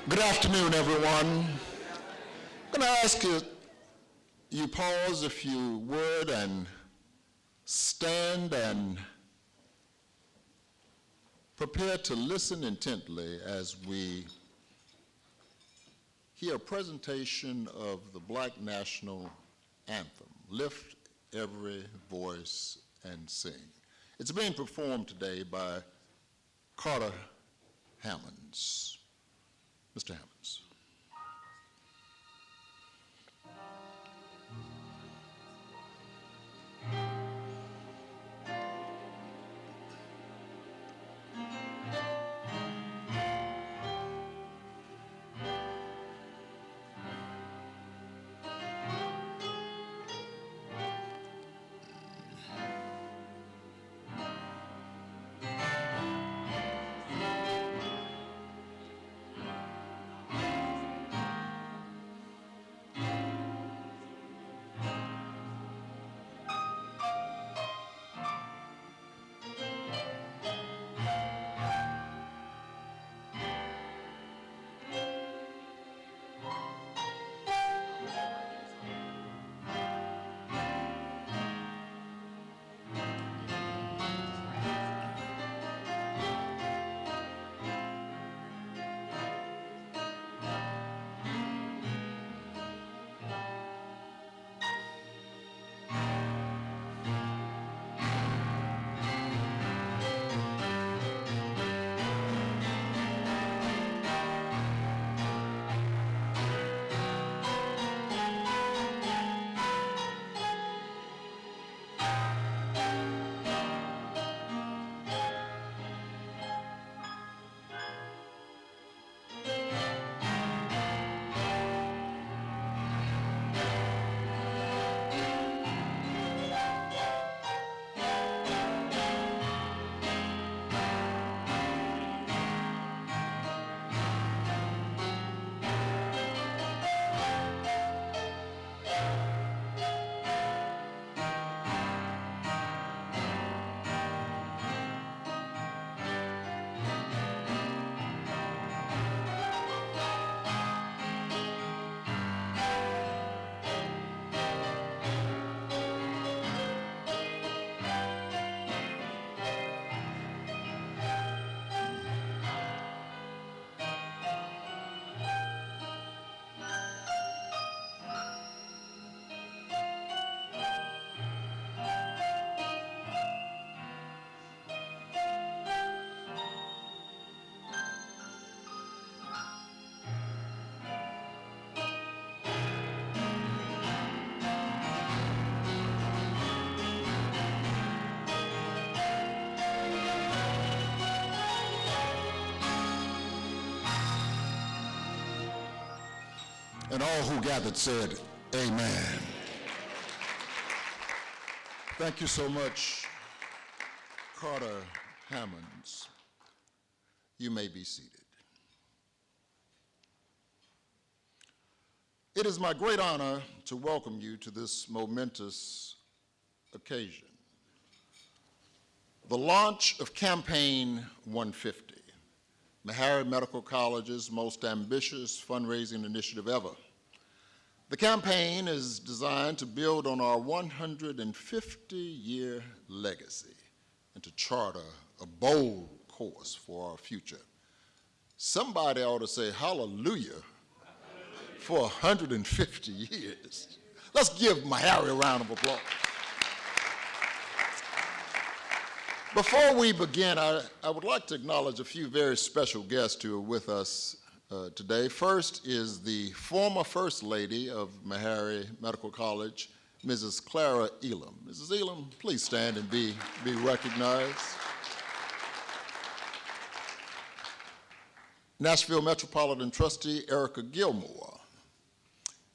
Good afternoon, everyone. I'm going to ask you pause if you would and stand and prepare to listen intently as we hear a presentation of the Black National Anthem, Lift Every Voice and Sing. It's being performed today by Carter Hammonds. Mr. Hammonds. And all who gathered said, amen. Thank you so much, Carter Hammonds. You may be seated. It is my great honor to welcome you to this momentous occasion, the launch of Campaign 150. Meharry Medical College's most ambitious fundraising initiative ever. The campaign is designed to build on our 150-year legacy and to charter a bold course for our future. Somebody ought to say hallelujah for 150 years. Let's give Meharry a round of applause. Before we begin, I would like to acknowledge a few very special guests who are with us today. First is the former First Lady of Meharry Medical College, Mrs. Clara Elam. Mrs. Elam, please stand and be recognized. Nashville Metropolitan Trustee Erica Gilmore.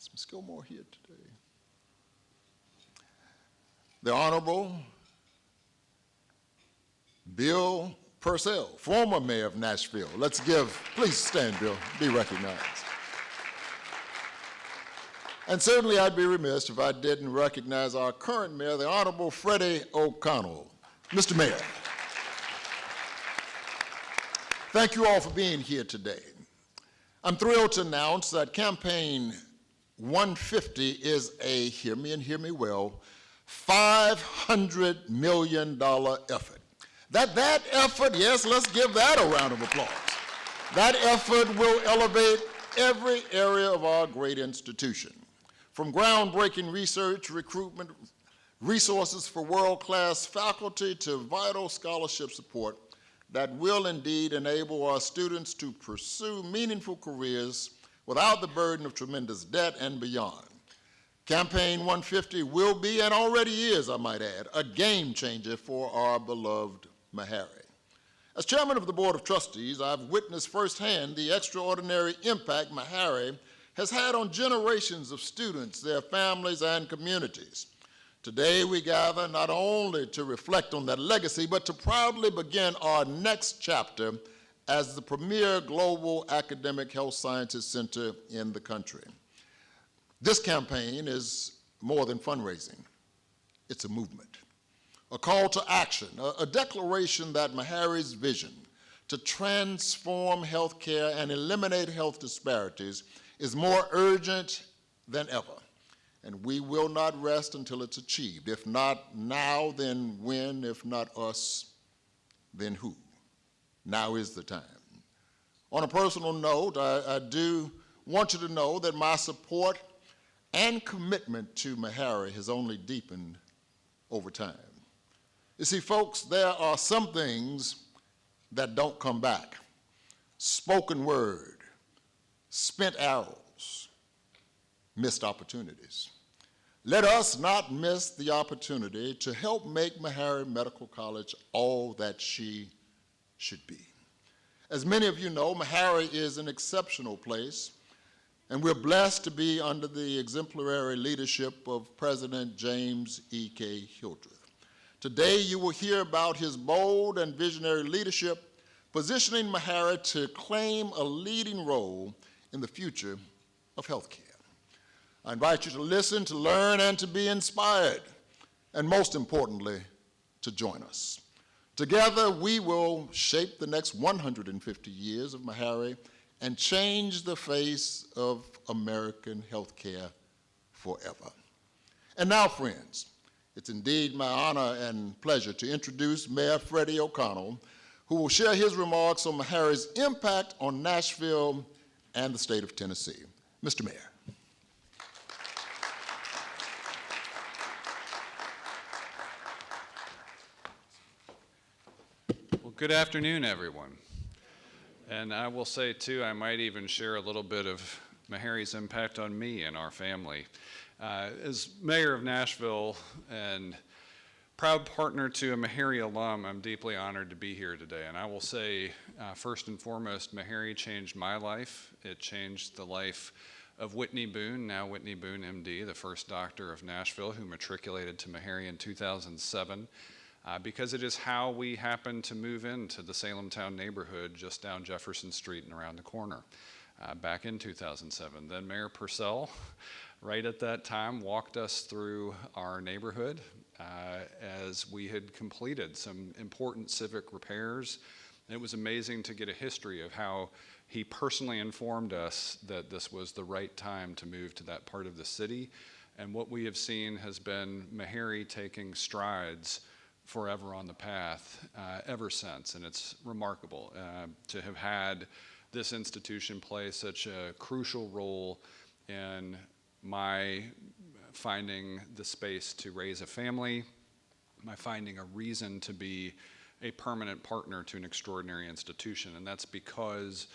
Is Ms. Gilmore here today? The Honorable Bill Purcell, former mayor of Nashville. Please stand, Bill, be recognized. And certainly I'd be remiss if I didn't recognize our current mayor, the Honorable Freddie O'Connell. Mr. Mayor. Thank you all for being here today. I'm thrilled to announce that Campaign 150 is a, hear me and hear me well, $500 million effort. That effort, yes, let's give that a round of applause. That effort will elevate every area of our great institution, from groundbreaking research, recruitment, resources for world-class faculty to vital scholarship support that will indeed enable our students to pursue meaningful careers without the burden of tremendous debt and beyond. Campaign 150 will be, and already is, I might add, a game changer for our beloved Meharry. As chairman of the Board of Trustees, I've witnessed firsthand the extraordinary impact Meharry has had on generations of students, their families, and communities. Today, we gather not only to reflect on that legacy, but to proudly begin our next chapter as the premier global academic health sciences center in the country. This campaign is more than fundraising. It's a movement, a call to action, a declaration that Meharry's vision to transform healthcare and eliminate health disparities is more urgent than ever. And we will not rest until it's achieved. If not now, then when? If not us, then who? Now is the time. On a personal note, I do want you to know that my support and commitment to Meharry has only deepened over time. You see, folks, there are some things that don't come back. Spoken word, spent arrows, missed opportunities. Let us not miss the opportunity to help make Meharry Medical College all that she should be. As many of you know, Meharry is an exceptional place, and we're blessed to be under the exemplary leadership of President James E.K. Hildreth. Today, you will hear about his bold and visionary leadership, positioning Meharry to claim a leading role in the future of healthcare. I invite you to listen, to learn, and to be inspired, and most importantly, to join us. Together, we will shape the next 150 years of Meharry and change the face of American healthcare forever. And now, friends, it's indeed my honor and pleasure to introduce Mayor Freddie O'Connell, who will share his remarks on Meharry's impact on Nashville and the state of Tennessee. Mr. Mayor. Good afternoon, everyone. And I will say, too, I might even share a little bit of Meharry's impact on me and our family. As mayor of Nashville and proud partner to a Meharry alum, I'm deeply honored to be here today. And I will say, first and foremost, Meharry changed my life. It changed the life of Whitney Boone, now Whitney Boone, MD, the first doctor of Nashville who matriculated to Meharry in 2007. Because it is how we happened to move into the Salem Town neighborhood just down Jefferson Street and around the corner back in 2007. Then Mayor Purcell, right at that time, walked us through our neighborhood as we had completed some important civic repairs. And it was amazing to get a history of how he personally informed us that this was the right time to move to that part of the city. And what we have seen has been Meharry taking strides forever on the path ever since, and it's remarkable to have had this institution play such a crucial role in my finding the space to raise a family, my finding a reason to be a permanent partner to an extraordinary institution, and that's because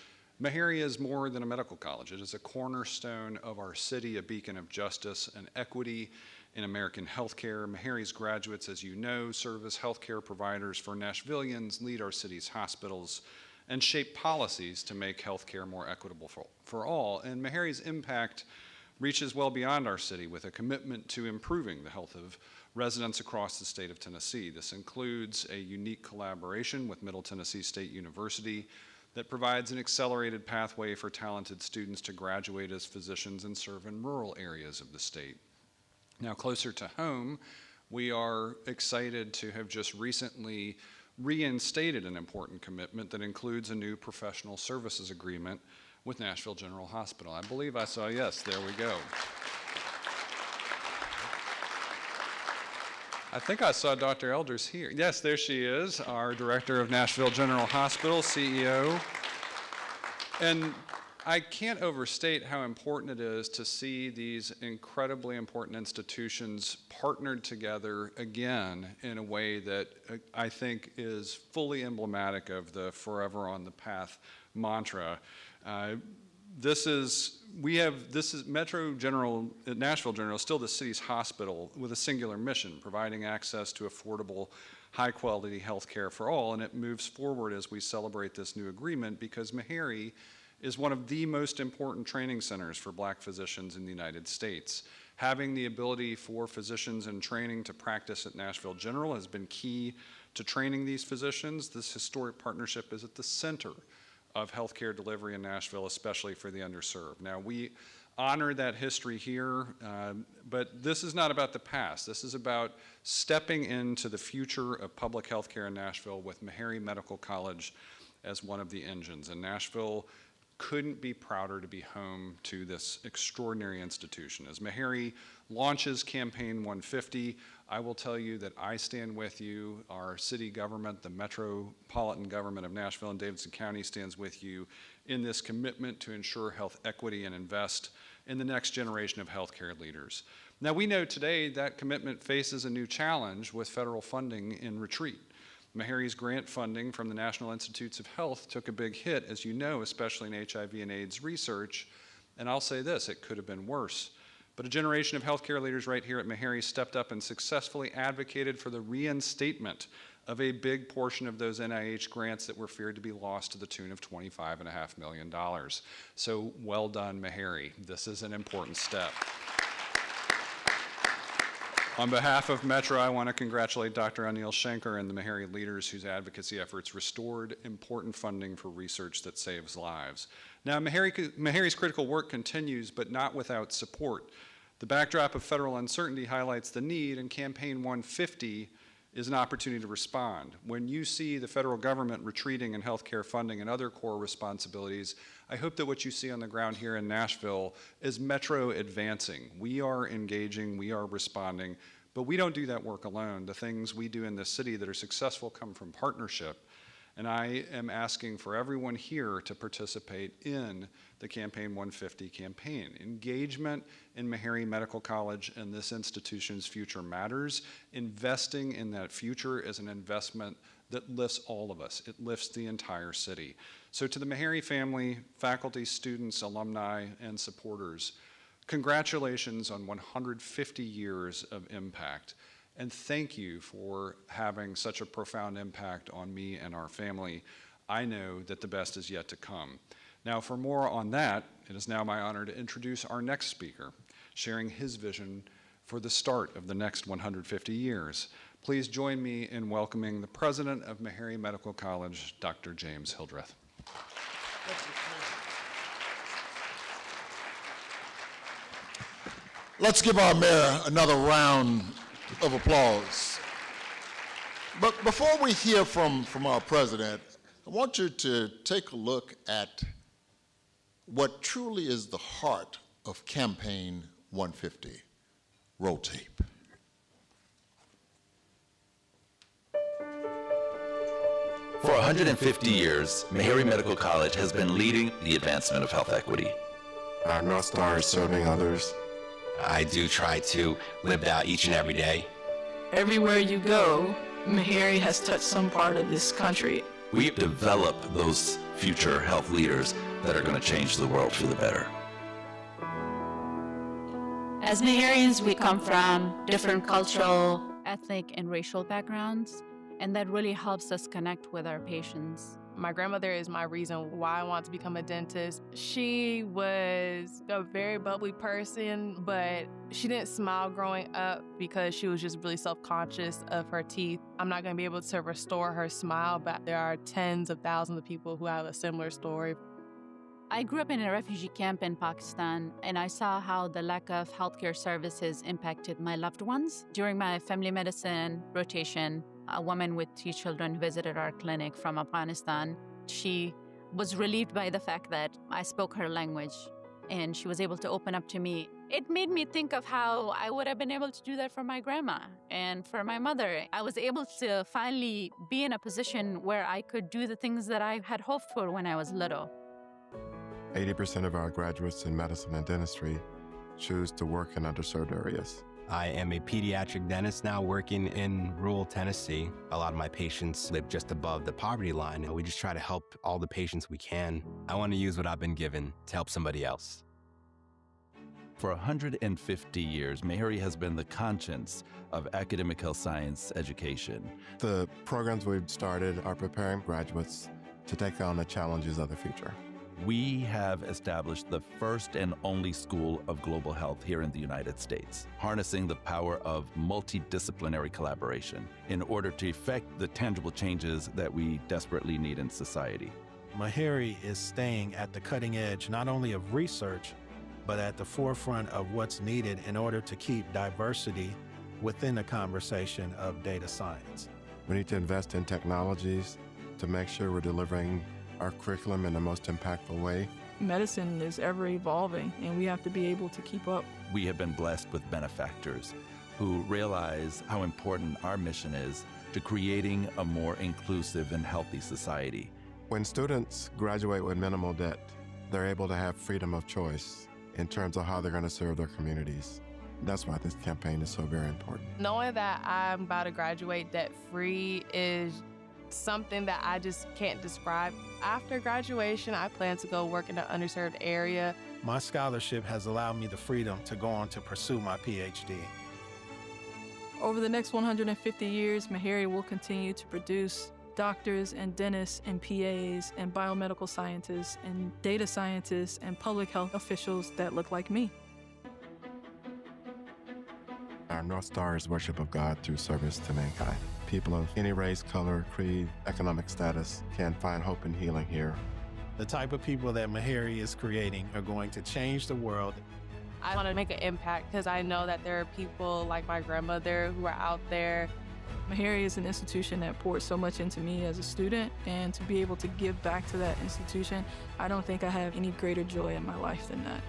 Meharry is more than a medical college. It is a cornerstone of our city, a beacon of justice and equity in American healthcare. Meharry's graduates, as you know, serve as healthcare providers for Nashvillians, lead our city's hospitals, and shape policies to make healthcare more equitable for all. And Meharry's impact reaches well beyond our city with a commitment to improving the health of residents across the state of Tennessee. This includes a unique collaboration with Middle Tennessee State University that provides an accelerated pathway for talented students to graduate as physicians and serve in rural areas of the state. Now, closer to home, we are excited to have just recently reinstated an important commitment that includes a new professional services agreement with Nashville General Hospital. I believe I saw yes, there we go. I think I saw Dr. Elders here. Yes, there she is, our director of Nashville General Hospital, CEO. And I can't overstate how important it is to see these incredibly important institutions partnered together again in a way that I think is fully emblematic of the Forever on the Path mantra. Metro General, Nashville General, is still the city's hospital with a singular mission, providing access to affordable, high-quality health care for all, and it moves forward as we celebrate this new agreement because Meharry is one of the most important training centers for Black physicians in the United States. Having the ability for physicians in training to practice at Nashville General has been key to training these physicians. This historic partnership is at the center of healthcare delivery in Nashville, especially for the underserved. Now, we honor that history here, but this is not about the past. This is about stepping into the future of public healthcare in Nashville with Meharry Medical College as one of the engines. And Nashville couldn't be prouder to be home to this extraordinary institution. As Meharry launches Campaign 150, I will tell you that I stand with you. Our city government, the metropolitan government of Nashville and Davidson County stands with you in this commitment to ensure health equity and invest in the next generation of healthcare leaders. Now, we know today that commitment faces a new challenge with federal funding in retreat. Meharry's grant funding from the National Institutes of Health took a big hit, as you know, especially in HIV and AIDS research. And I'll say this, it could have been worse. But a generation of healthcare leaders right here at Meharry stepped up and successfully advocated for the reinstatement of a big portion of those NIH grants that were feared to be lost to the tune of $25.5 million. So well done, Meharry. This is an important step. On behalf of Metro, I want to congratulate Dr. Anil Shankar and the Meharry leaders whose advocacy efforts restored important funding for research that saves lives. Now, Meharry's critical work continues, but not without support. The backdrop of federal uncertainty highlights the need, and Campaign 150 is an opportunity to respond. When you see the federal government retreating in healthcare funding and other core responsibilities, I hope that what you see on the ground here in Nashville is Metro advancing. We are engaging, we are responding, but we don't do that work alone. The things we do in this city that are successful come from partnership. And I am asking for everyone here to participate in the Campaign 150 campaign. Engagement in Meharry Medical College and this institution's future matters. Investing in that future is an investment that lifts all of us. It lifts the entire city. So to the Meharry family, faculty, students, alumni, and supporters, congratulations on 150 years of impact. And thank you for having such a profound impact on me and our family. I know that the best is yet to come. Now, for more on that, it is now my honor to introduce our next speaker, sharing his vision for the start of the next 150 years. Please join me in welcoming the president of Meharry Medical College, Dr. James Hildreth. Let's give our mayor another round of applause. But before we hear from our president, I want you to take a look at what truly is the heart of Campaign 150. Roll tape. For 150 years, Meharry Medical College has been leading the advancement of health equity. Our North Star is serving others. I do try to live that each and every day. Everywhere you go, Meharry has touched some part of this country. We develop those future health leaders that are going to change the world for the better. As Meharryans, we come from different cultural, ethnic, and racial backgrounds, and that really helps us connect with our patients. My grandmother is my reason why I want to become a dentist. She was a very bubbly person, but she didn't smile growing up because she was just really self-conscious of her teeth. I'm not going to be able to restore her smile, but there are tens of thousands of people who have a similar story. I grew up in a refugee camp in Pakistan, and I saw how the lack of healthcare services impacted my loved ones. During my family medicine rotation, a woman with 2 children visited our clinic from Afghanistan. She was relieved by the fact that I spoke her language and she was able to open up to me. It made me think of how I would have been able to do that for my grandma and for my mother. I was able to finally be in a position where I could do the things that I had hoped for when I was little. 80% of our graduates in medicine and dentistry choose to work in underserved areas. I am a pediatric dentist now working in rural Tennessee. A lot of my patients live just above the poverty line, and we just try to help all the patients we can. I want to use what I've been given to help somebody else. For 150 years, Meharry has been the conscience of academic health science education. The programs we've started are preparing graduates to take on the challenges of the future. We have established the first and only school of global health here in the United States, harnessing the power of multidisciplinary collaboration in order to effect the tangible changes that we desperately need in society. Meharry is staying at the cutting edge not only of research, but at the forefront of what's needed in order to keep diversity within the conversation of data science. We need to invest in technologies to make sure we're delivering our curriculum in the most impactful way. Medicine is ever evolving, and we have to be able to keep up. We have been blessed with benefactors who realize how important our mission is to creating a more inclusive and healthy society. When students graduate with minimal debt, they're able to have freedom of choice in terms of how they're going to serve their communities. That's why this campaign is so very important. Knowing that I'm about to graduate debt-free is something that I just can't describe. After graduation, I plan to go work in an underserved area. My scholarship has allowed me the freedom to go on to pursue my PhD. Over the next 150 years, Meharry will continue to produce doctors and dentists and PAs and biomedical scientists and data scientists and public health officials that look like me. Our North Star is worship of God through service to mankind. People of any race, color, creed, economic status can find hope and healing here. The type of people that Meharry is creating are going to change the world. I want to make an impact because I know that there are people like my grandmother who are out there. Meharry is an institution that poured so much into me as a student, and to be able to give back to that institution, I don't think I have any greater joy in my life than that.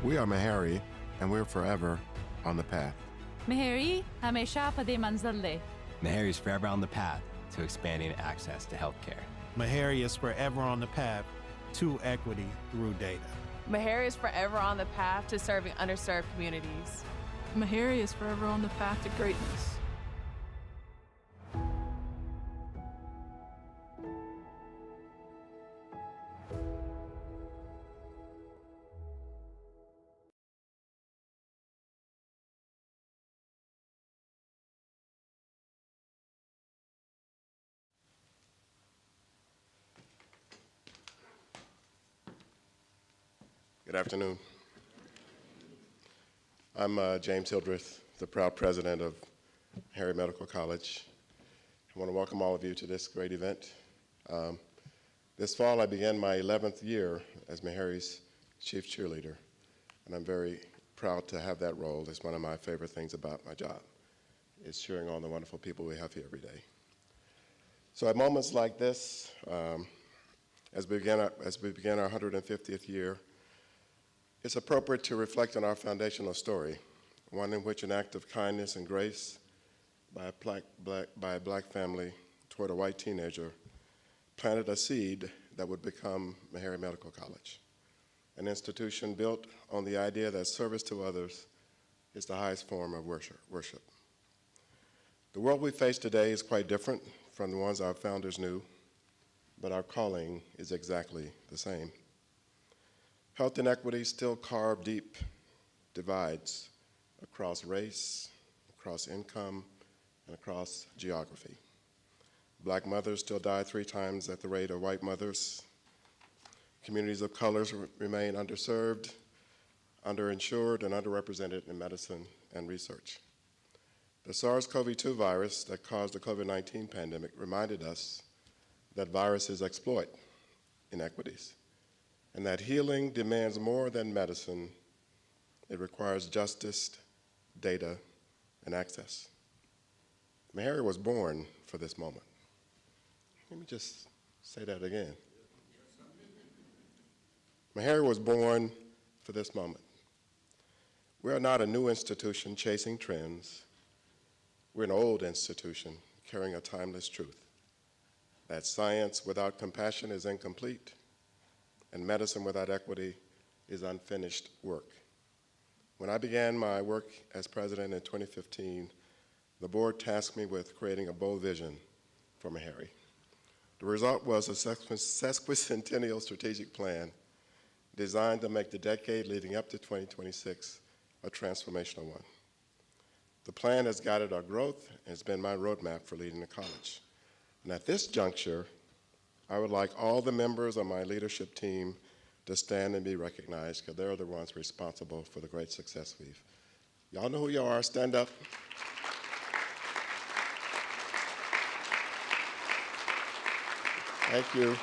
We are Meharry, and we're forever on the path. Meharry, हमेशा पदे मंजिल ले. Meharry is forever on the path to expanding access to healthcare. Meharry is forever on the path to equity through data. Meharry is forever on the path to serving underserved communities. Meharry is forever on the path to greatness. Good afternoon. I'm James Hildreth, the proud president of Meharry Medical College. I want to welcome all of you to this great event. This fall, I began my 11th year as Meharry's chief cheerleader, and I'm very proud to have that role. It's one of my favorite things about my job, is cheering on the wonderful people we have here every day. So at moments like this, as we begin our 150th year, it's appropriate to reflect on our foundational story, one in which an act of kindness and grace by a black family toward a white teenager planted a seed that would become Meharry Medical College, an institution built on the idea that service to others is the highest form of worship. The world we face today is quite different from the ones our founders knew, but our calling is exactly the same. Health inequities still carve deep divides across race, across income, and across geography. Black mothers still die 3 times at the rate of white mothers. Communities of colors remain underserved, underinsured, and underrepresented in medicine and research. The SARS-CoV-2 virus that caused the COVID-19 pandemic reminded us that viruses exploit inequities, and that healing demands more than medicine. It requires justice, data, and access. Meharry was born for this moment. Let me just Say that again. Meharry was born for this moment. We are not a new institution chasing trends. We're an old institution carrying a timeless truth, that science without compassion is incomplete, and medicine without equity is unfinished work. When I began my work as president in 2015, the board tasked me with creating a bold vision for Meharry. The result was a sesquicentennial strategic plan designed to make the decade leading up to 2026 a transformational one. The plan has guided our growth and has been my roadmap for leading the college. And at this juncture, I would like all the members of my leadership team to stand and be recognized, because they're the ones responsible for the great success we've. Y'all know who you are, stand up. Thank you.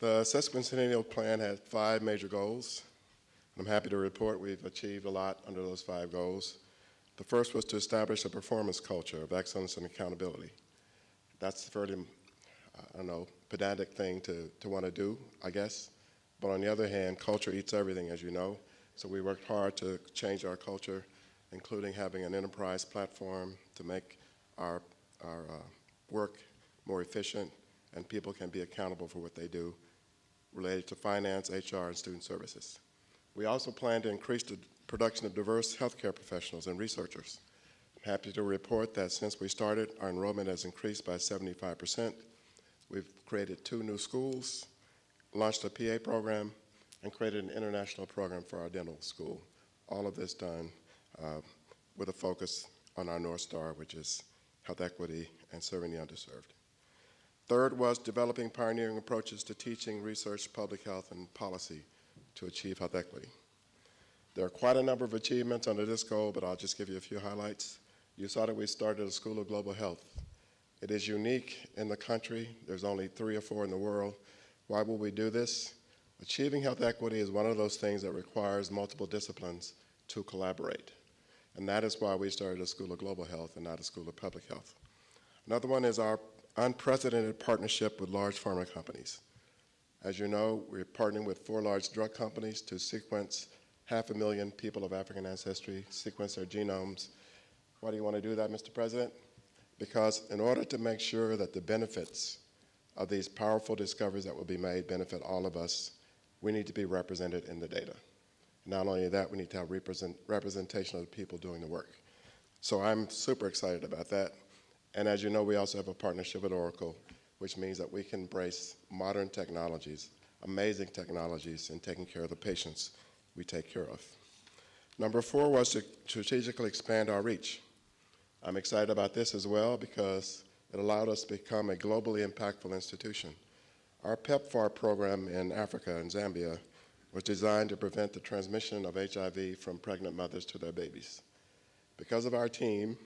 The sesquicentennial plan had 5 major goals. I'm happy to report we've achieved a lot under those 5 goals. The first was to establish a performance culture of excellence and accountability. That's a fairly, pedantic thing to want to do, I guess. But on the other hand, culture eats everything, as you know. So we worked hard to change our culture, including having an enterprise platform to make our work more efficient, and people can be accountable for what they do related to finance, HR, and student services. We also plan to increase the production of diverse healthcare professionals and researchers. I'm happy to report that since we started, our enrollment has increased by 75%. We've created 2 new schools, launched a PA program, and created an international program for our dental school. All of this done with a focus on our North Star, which is health equity and serving the underserved. Third was developing pioneering approaches to teaching, research, public health, and policy to achieve health equity. There are quite a number of achievements under this goal, but I'll just give you a few highlights. You saw that we started a School of Global Health. It is unique in the country. There's only 3 or 4 in the world. Why will we do this? Achieving health equity is one of those things that requires multiple disciplines to collaborate. And that is why we started a School of Global Health and not a School of Public Health. Another one is our unprecedented partnership with large pharma companies. As you know, we're partnering with 4 large drug companies to sequence 500,000 people of African ancestry, sequence their genomes. Why do you want to do that, Mr. President? Because in order to make sure that the benefits of these powerful discoveries that will be made benefit all of us, we need to be represented in the data. Not only that, we need to have representation of the people doing the work. So I'm super excited about that. And as you know, we also have a partnership with Oracle, which means that we can embrace modern technologies, amazing technologies, in taking care of the patients we take care of. Number 4 was to strategically expand our reach. I'm excited about this as well because it allowed us to become a globally impactful institution. Our PEPFAR program in Africa and Zambia was designed to prevent the transmission of HIV from pregnant mothers to their babies. Because of our team,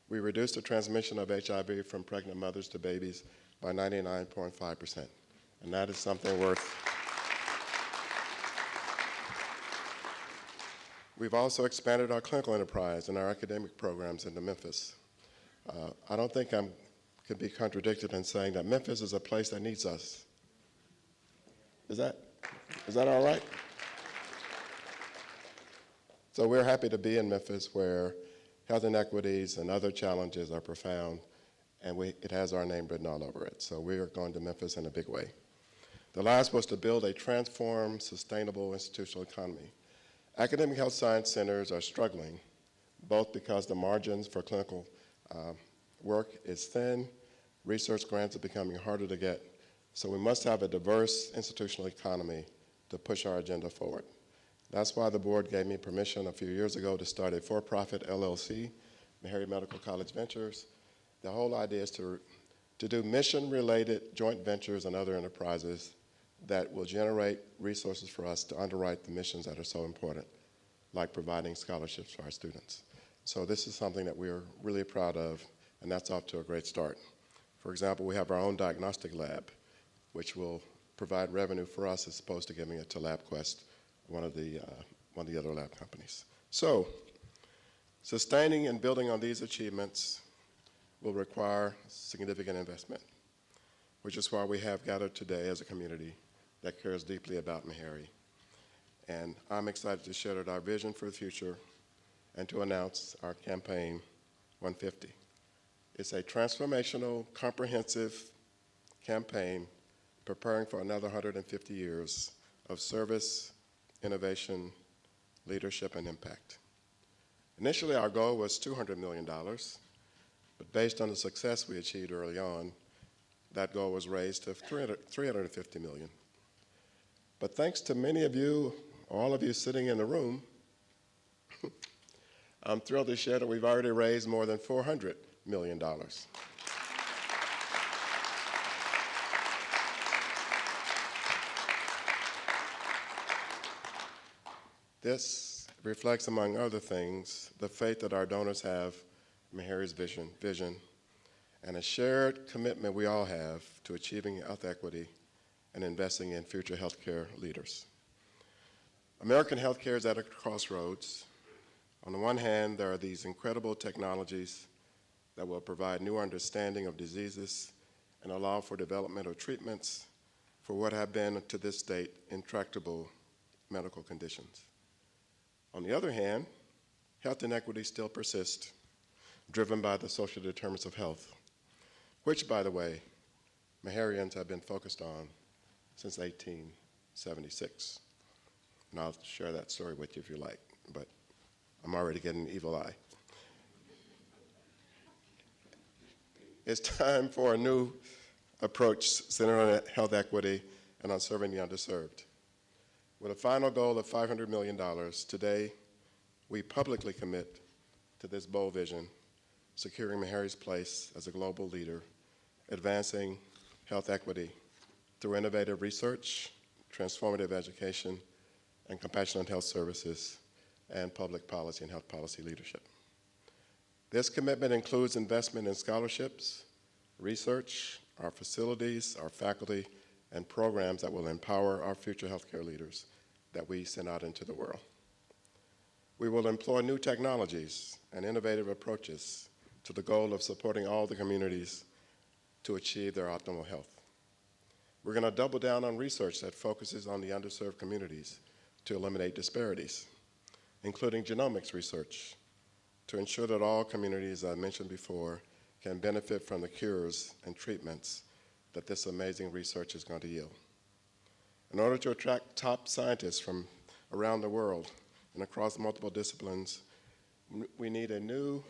we reduced the transmission of HIV from pregnant mothers to babies by 99.5%. And that is something worth. We've also expanded our clinical enterprise and our academic programs into Memphis. I don't think I could be contradicted in saying that Memphis is a place that needs us. Is that all right? So we're happy to be in Memphis, where health inequities and other challenges are profound, and it has our name written all over it. So we are going to Memphis in a big way. The last was to build a transformed, sustainable institutional economy. Academic health science centers are struggling, both because the margins for clinical work is thin, research grants are becoming harder to get, so we must have a diverse institutional economy to push our agenda forward. That's why the board gave me permission a few years ago to start a for-profit LLC, Meharry Medical College Ventures. The whole idea is to do mission-related joint ventures and other enterprises that will generate resources for us to underwrite the missions that are so important, like providing scholarships for our students. So this is something that we're really proud of, and that's off to a great start. For example, we have our own diagnostic lab, which will provide revenue for us as opposed to giving it to LabQuest, one of the other lab companies. So, sustaining and building on these achievements will require significant investment, which is why we have gathered today as a community that cares deeply about Meharry. And I'm excited to share our vision for the future and to announce our campaign 150. It's a transformational, comprehensive campaign preparing for another 150 years of service, innovation, leadership, and impact. Initially, our goal was $200 million, but based on the success we achieved early on, that goal was raised to $350 million. But thanks to many of you, all of you sitting in the room, I'm thrilled to share that we've already raised more than $400 million. This reflects, among other things, the faith that our donors have in Meharry's vision, and a shared commitment we all have to achieving health equity and investing in future healthcare leaders. American healthcare is at a crossroads. On the one hand, there are these incredible technologies that will provide new understanding of diseases and allow for development of treatments for what have been, to this date, intractable medical conditions. On the other hand, health inequities still persist, driven by the social determinants of health, which, by the way, Meharryans have been focused on since 1876. And I'll share that story with you if you like, but I'm already getting an evil eye. It's time for a new approach centered on health equity and on serving the underserved. With a final goal of $500 million, today we publicly commit to this bold vision, securing Meharry's place as a global leader, advancing health equity through innovative research, transformative education, and compassionate health services, and public policy and health policy leadership. This commitment includes investment in scholarships, research, our facilities, our faculty, and programs that will empower our future healthcare leaders that we send out into the world. We will employ new technologies and innovative approaches to the goal of supporting all the communities to achieve their optimal health. We're going to double down on research that focuses on the underserved communities to eliminate disparities, including genomics research, to ensure that all communities, as I mentioned before, can benefit from the cures and treatments that this amazing research is going to yield. In order to attract top scientists from around the world and across multiple disciplines, we need a new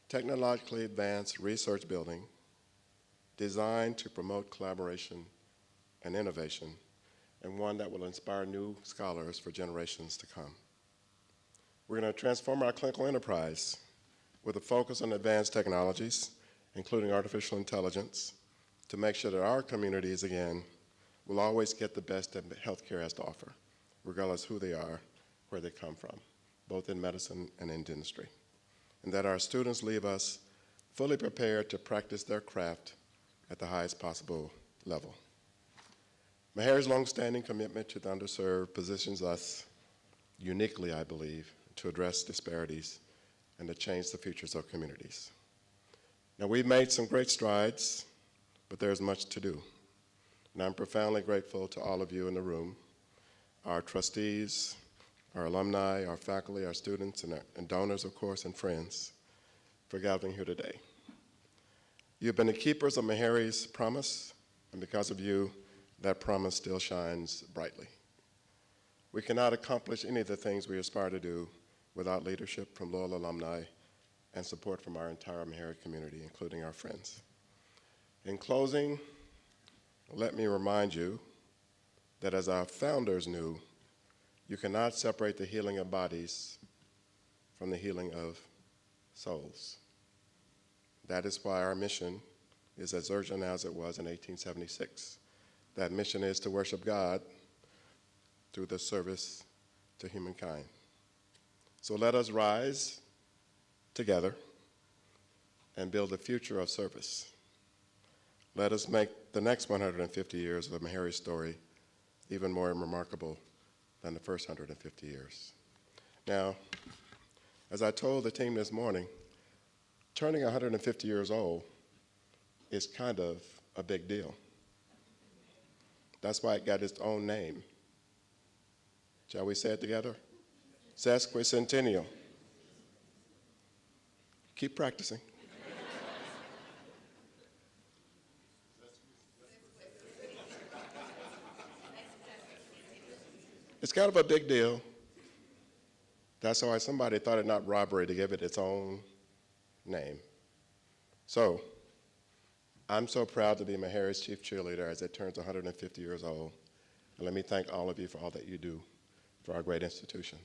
technologically advanced research building designed to promote collaboration and innovation, and one that will inspire new scholars for generations to come. We're going to transform our clinical enterprise with a focus on advanced technologies, including artificial intelligence, to make sure that our communities, again, will always get the best that healthcare has to offer, regardless who they are, where they come from, both in medicine and in dentistry. And that our students leave us fully prepared to practice their craft at the highest possible level. Meharry's longstanding commitment to the underserved positions us uniquely, I believe, to address disparities and to change the futures of communities. Now, we've made some great strides, but there's much to do. And I'm profoundly grateful to all of you in the room, our trustees, our alumni, our faculty, our students, and donors, of course, and friends, for gathering here today. You've been the keepers of Meharry's promise, and because of you, that promise still shines brightly. We cannot accomplish any of the things we aspire to do without leadership from loyal alumni and support from our entire Meharry community, including our friends. In closing, let me remind you that as our founders knew, you cannot separate the healing of bodies from the healing of souls. That is why our mission is as urgent as it was in 1876. That mission is to worship God through the service to humankind. So let us rise together and build a future of service. Let us make the next 150 years of the Meharry story even more remarkable than the first 150 years. Now, as I told the team this morning, turning 150 years old is kind of a big deal. That's why it got its own name. Shall we say it together? Sesquicentennial. Keep practicing. It's kind of a big deal. That's why somebody thought it not robbery to give it its own name. So, I'm so proud to be Meharry's chief cheerleader as it turns 150 years old. And let me thank all of you for all that you do for our great institution.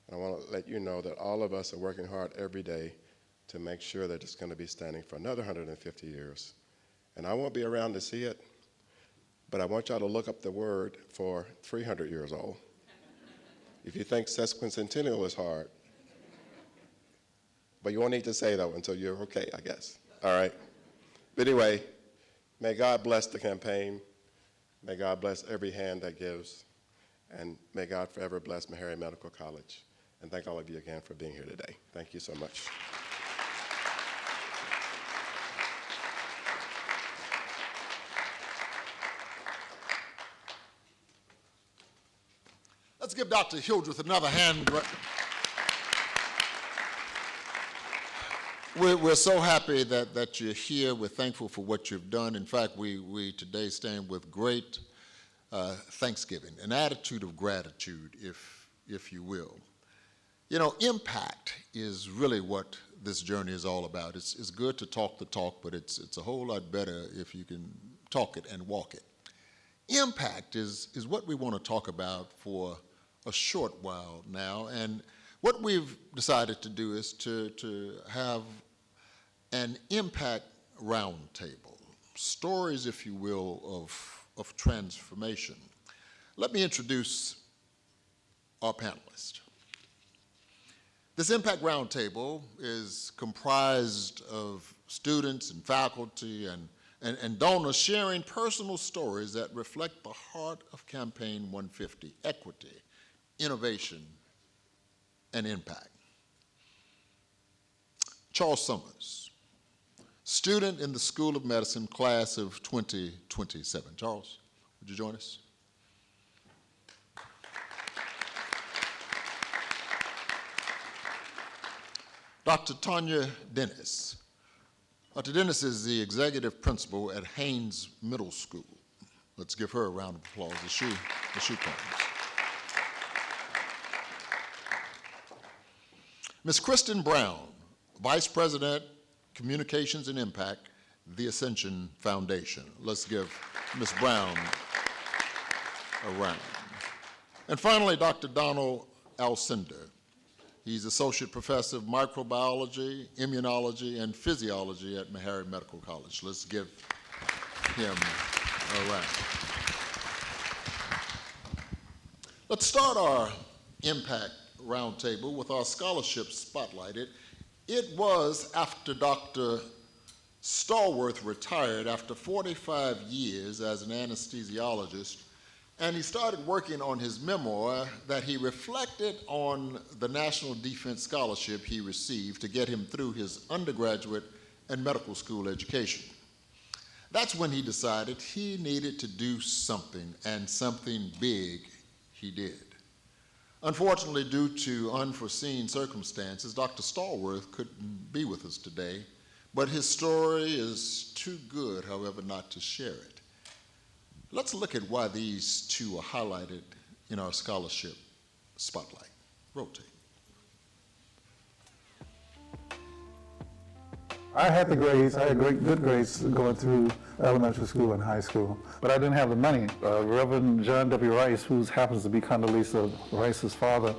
And I want to let you know that all of us are working hard every day to make sure that it's going to be standing for another 150 years. And I won't be around to see it, but I want y'all to look up the word for 300 years old. If you think sesquicentennial is hard, but you won't need to say though until you're okay, I guess. All right? But anyway, may God bless the campaign. May God bless every hand that gives. And may God forever bless Meharry Medical College. And thank all of you again for being here today. Thank you so much. Let's give Dr. Hildreth another hand. We're so happy that you're here. We're thankful for what you've done. In fact, we today stand with great thanksgiving, an attitude of gratitude, if you will. You know, impact is really what this journey is all about. It's good to talk the talk, but it's a whole lot better if you can talk it and walk it. Impact is what we want to talk about for a short while now, and what we've decided to do is to have an impact roundtable, stories, if you will, of transformation. Let me introduce our panelists. This impact roundtable is comprised of students and faculty and donors sharing personal stories that reflect the heart of Campaign 150, equity, innovation, and impact. Charles Summers, student in the School of Medicine, class of 2027. Charles, would you join us? Dr. Tanya Dennis. Dr. Dennis is the executive principal at Haynes Middle School. Let's give her a round of applause as she comes. Ms. Kristen Brown, Vice President, Communications and Impact, the Ascension Foundation. Let's give Ms. Brown a round. And finally, Dr. Donald Alcindor. He's Associate Professor of Microbiology, Immunology, and Physiology at Meharry Medical College. Let's give him a round. Let's start our Impact Roundtable with our scholarship spotlighted. It was after Dr. Stallworth retired after 45 years as an anesthesiologist, and he started working on his memoir that he reflected on the National Defense Scholarship he received to get him through his undergraduate and medical school education. That's when he decided he needed to do something, and something big he did. Unfortunately, due to unforeseen circumstances, Dr. Stallworth couldn't be with us today, but his story is too good, however, not to share it. Let's look at why these two are highlighted in our scholarship spotlight. Rotate. I had the grades. I had good grades going through elementary school and high school, but I didn't have the money. Reverend John W. Rice, who happens to be Condoleezza Rice's father,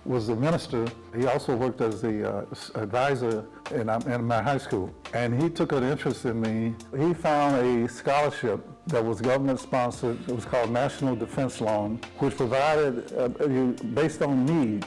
was a minister. He also worked as the advisor in my high school, and he took an interest in me. He found a scholarship that was government-sponsored. It was called National Defense Loan, which provided, based on need,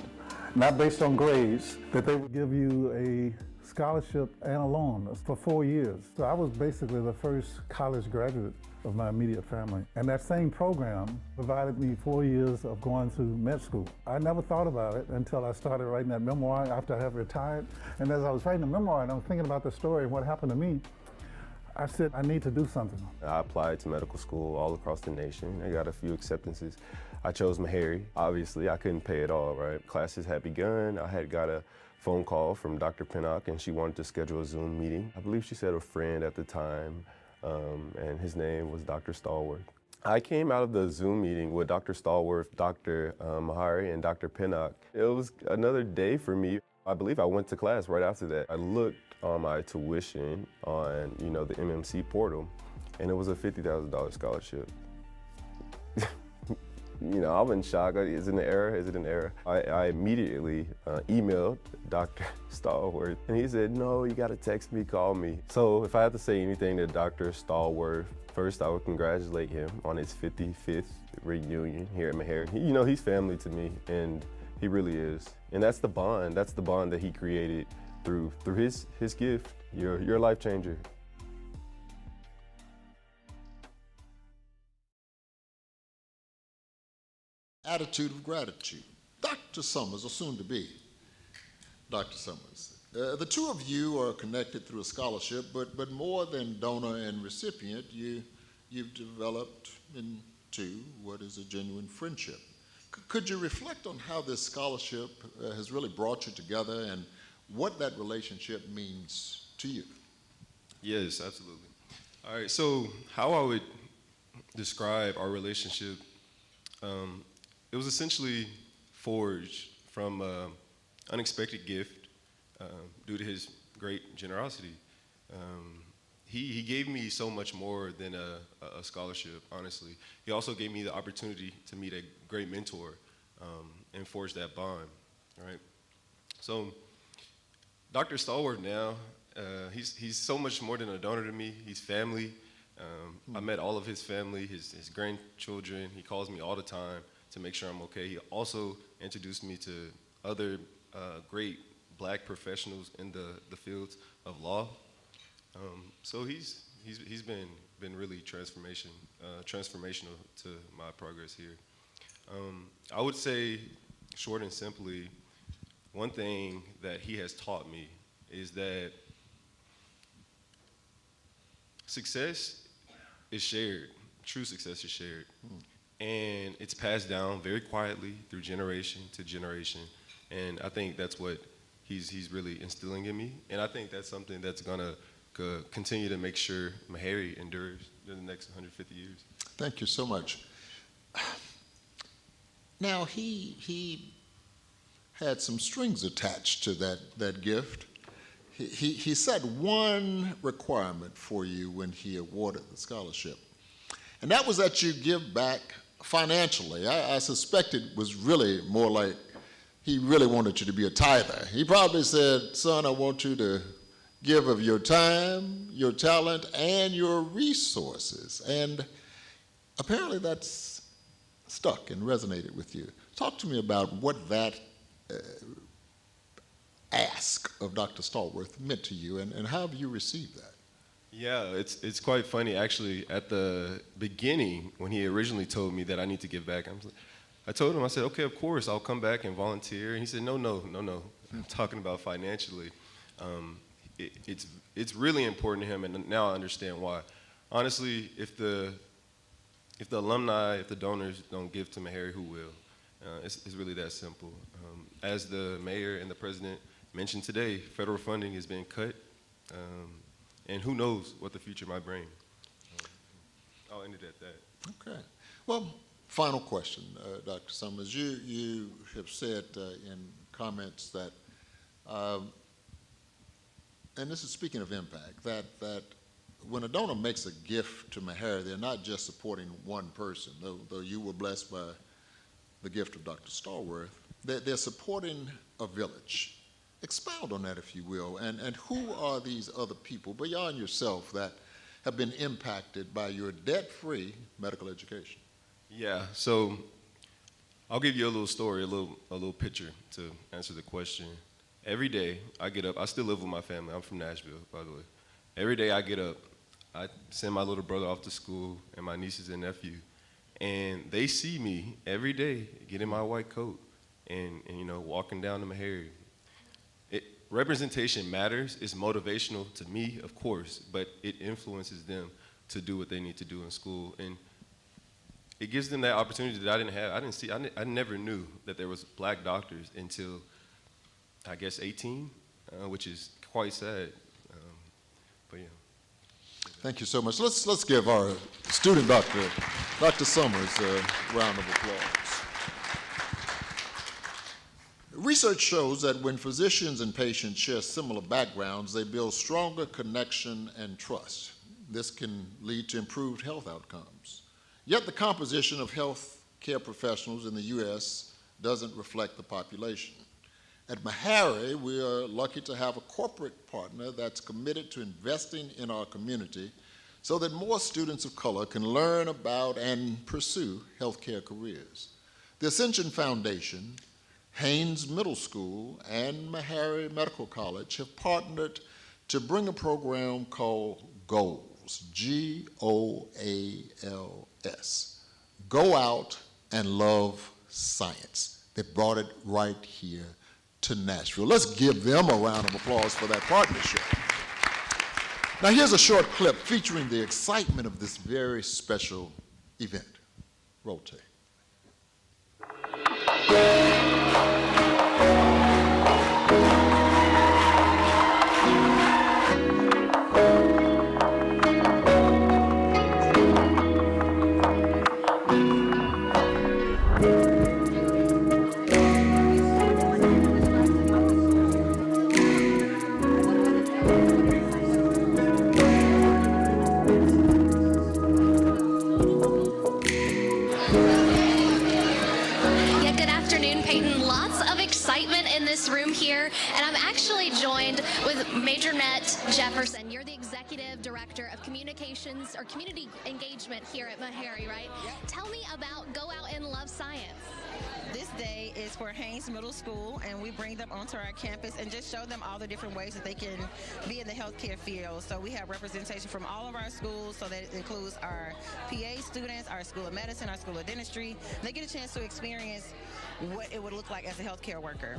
not based on grades, that they would give you a scholarship and a loan for 4 years. So I was basically the first college graduate of my immediate family. And that same program provided me 4 years of going to med school. I never thought about it until I started writing that memoir after I had retired. And as I was writing the memoir and I was thinking about the story and what happened to me, I said, I need to do something. I applied to medical school all across the nation. I got a few acceptances. I chose Meharry. Obviously, I couldn't pay it all, right? Classes had begun. I had got a phone call from Dr. Pinnock, and she wanted to schedule a Zoom meeting. I believe she said a friend at the time, and his name was Dr. Stallworth. I came out of the Zoom meeting with Dr. Stallworth, Dr. Meharry, and Dr. Pinnock. It was another day for me. I believe I went to class right after that. I looked on my tuition on, the MMC portal, and it was a $50,000 scholarship. I was in shock. Is it an error? Is it an error? I immediately emailed Dr. Stallworth, and he said, no, you gotta text me, call me. So if I had to say anything to Dr. Stallworth, first I would congratulate him on his 55th reunion here at Meharry. He's family to me, and he really is. And that's the bond that he created through his gift. You're a life changer. Attitude of gratitude. Dr. Summers, or soon to be Dr. Summers. The two of you are connected through a scholarship, but more than donor and recipient, you've developed into what is a genuine friendship. Could you reflect on how this scholarship has really brought you together and what that relationship means to you? Yes, absolutely. All right, so how I would describe our relationship, it was essentially forged from an unexpected gift due to his great generosity. He gave me so much more than a scholarship, honestly. He also gave me the opportunity to meet a great mentor and forge that bond, right? So Dr. Stallworth now, he's so much more than a donor to me. He's family. I met all of his family, his grandchildren. He calls me all the time to make sure I'm okay. He also introduced me to other great black professionals in the fields of law. So he's been really transformational to my progress here. I would say, short and simply, one thing that he has taught me is that success is shared. True success is shared. And it's passed down very quietly through generation to generation. And I think that's what he's really instilling in me. And I think that's something that's gonna continue to make sure Meharry endures in the next 150 years. Thank you so much. Now, he had some strings attached to that gift. He set one requirement for you when he awarded the scholarship, and that was that you give back financially. I suspect it was really more like he really wanted you to be a tither. He probably said, son, I want you to give of your time, your talent, and your resources. And apparently that's stuck and resonated with you. Talk to me about what that ask of Dr. Stallworth meant to you, and how have you received that? Yeah, it's quite funny. Actually, at the beginning, when he originally told me that I need to give back, I told him, I said, okay, of course, I'll come back and volunteer. And he said, no. I'm talking about financially. It's really important to him, and now I understand why. Honestly, if the alumni, if the donors don't give to Meharry, who will? It's really that simple. As the mayor and the president mentioned today, federal funding is being cut, and who knows what the future might bring. I'll end it at that. Okay. Well, final question, Dr. Summers. You have said in comments that, and this is speaking of impact, that when a donor makes a gift to Meharry, they're not just supporting one person, though you were blessed by the gift of Dr. Stallworth. They're supporting a village. Expound on that, if you will, and who are these other people beyond yourself that have been impacted by your debt-free medical education? Yeah, so I'll give you a little story, a little picture to answer the question. Every day I get up, I still live with my family. I'm from Nashville, by the way. Every day I get up, I send my little brother off to school and my nieces and nephew, and they see me every day get in my white coat and walking down to Meharry. representation matters. It's motivational to me, of course, but it influences them to do what they need to do in school. And it gives them that opportunity that I didn't have. I never knew that there was black doctors until, I guess, 18, which is quite sad. But yeah. Thank you so much. Let's give our student doctor, Dr. Summers, a round of applause. Research shows that when physicians and patients share similar backgrounds, they build stronger connection and trust. This can lead to improved health outcomes. Yet the composition of health care professionals in the U.S. doesn't reflect the population. At Meharry, we are lucky to have a corporate partner that's committed to investing in our community so that more students of color can learn about and pursue healthcare careers. The Ascension Foundation, Haynes Middle School, and Meharry Medical College have partnered to bring a program called GOALS, G-O-A-L-S. Go out and love science. They brought it right here to Nashville. Let's give them a round of applause for that partnership. Now here's a short clip featuring the excitement of this very special event. Roll tape. And I'm actually joined with Major Nett Jefferson. You're the Executive Director of Communications or Community Engagement here at Meharry, right? Yep. Tell me about Go Out and Love Science. This day is for Haynes Middle School, and we bring them onto our campus and just show them all the different ways that they can be in the healthcare field. So we have representation from all of our schools, so that it includes our PA students, our School of Medicine, our School of Dentistry. They get a chance to experience what it would look like as a healthcare worker.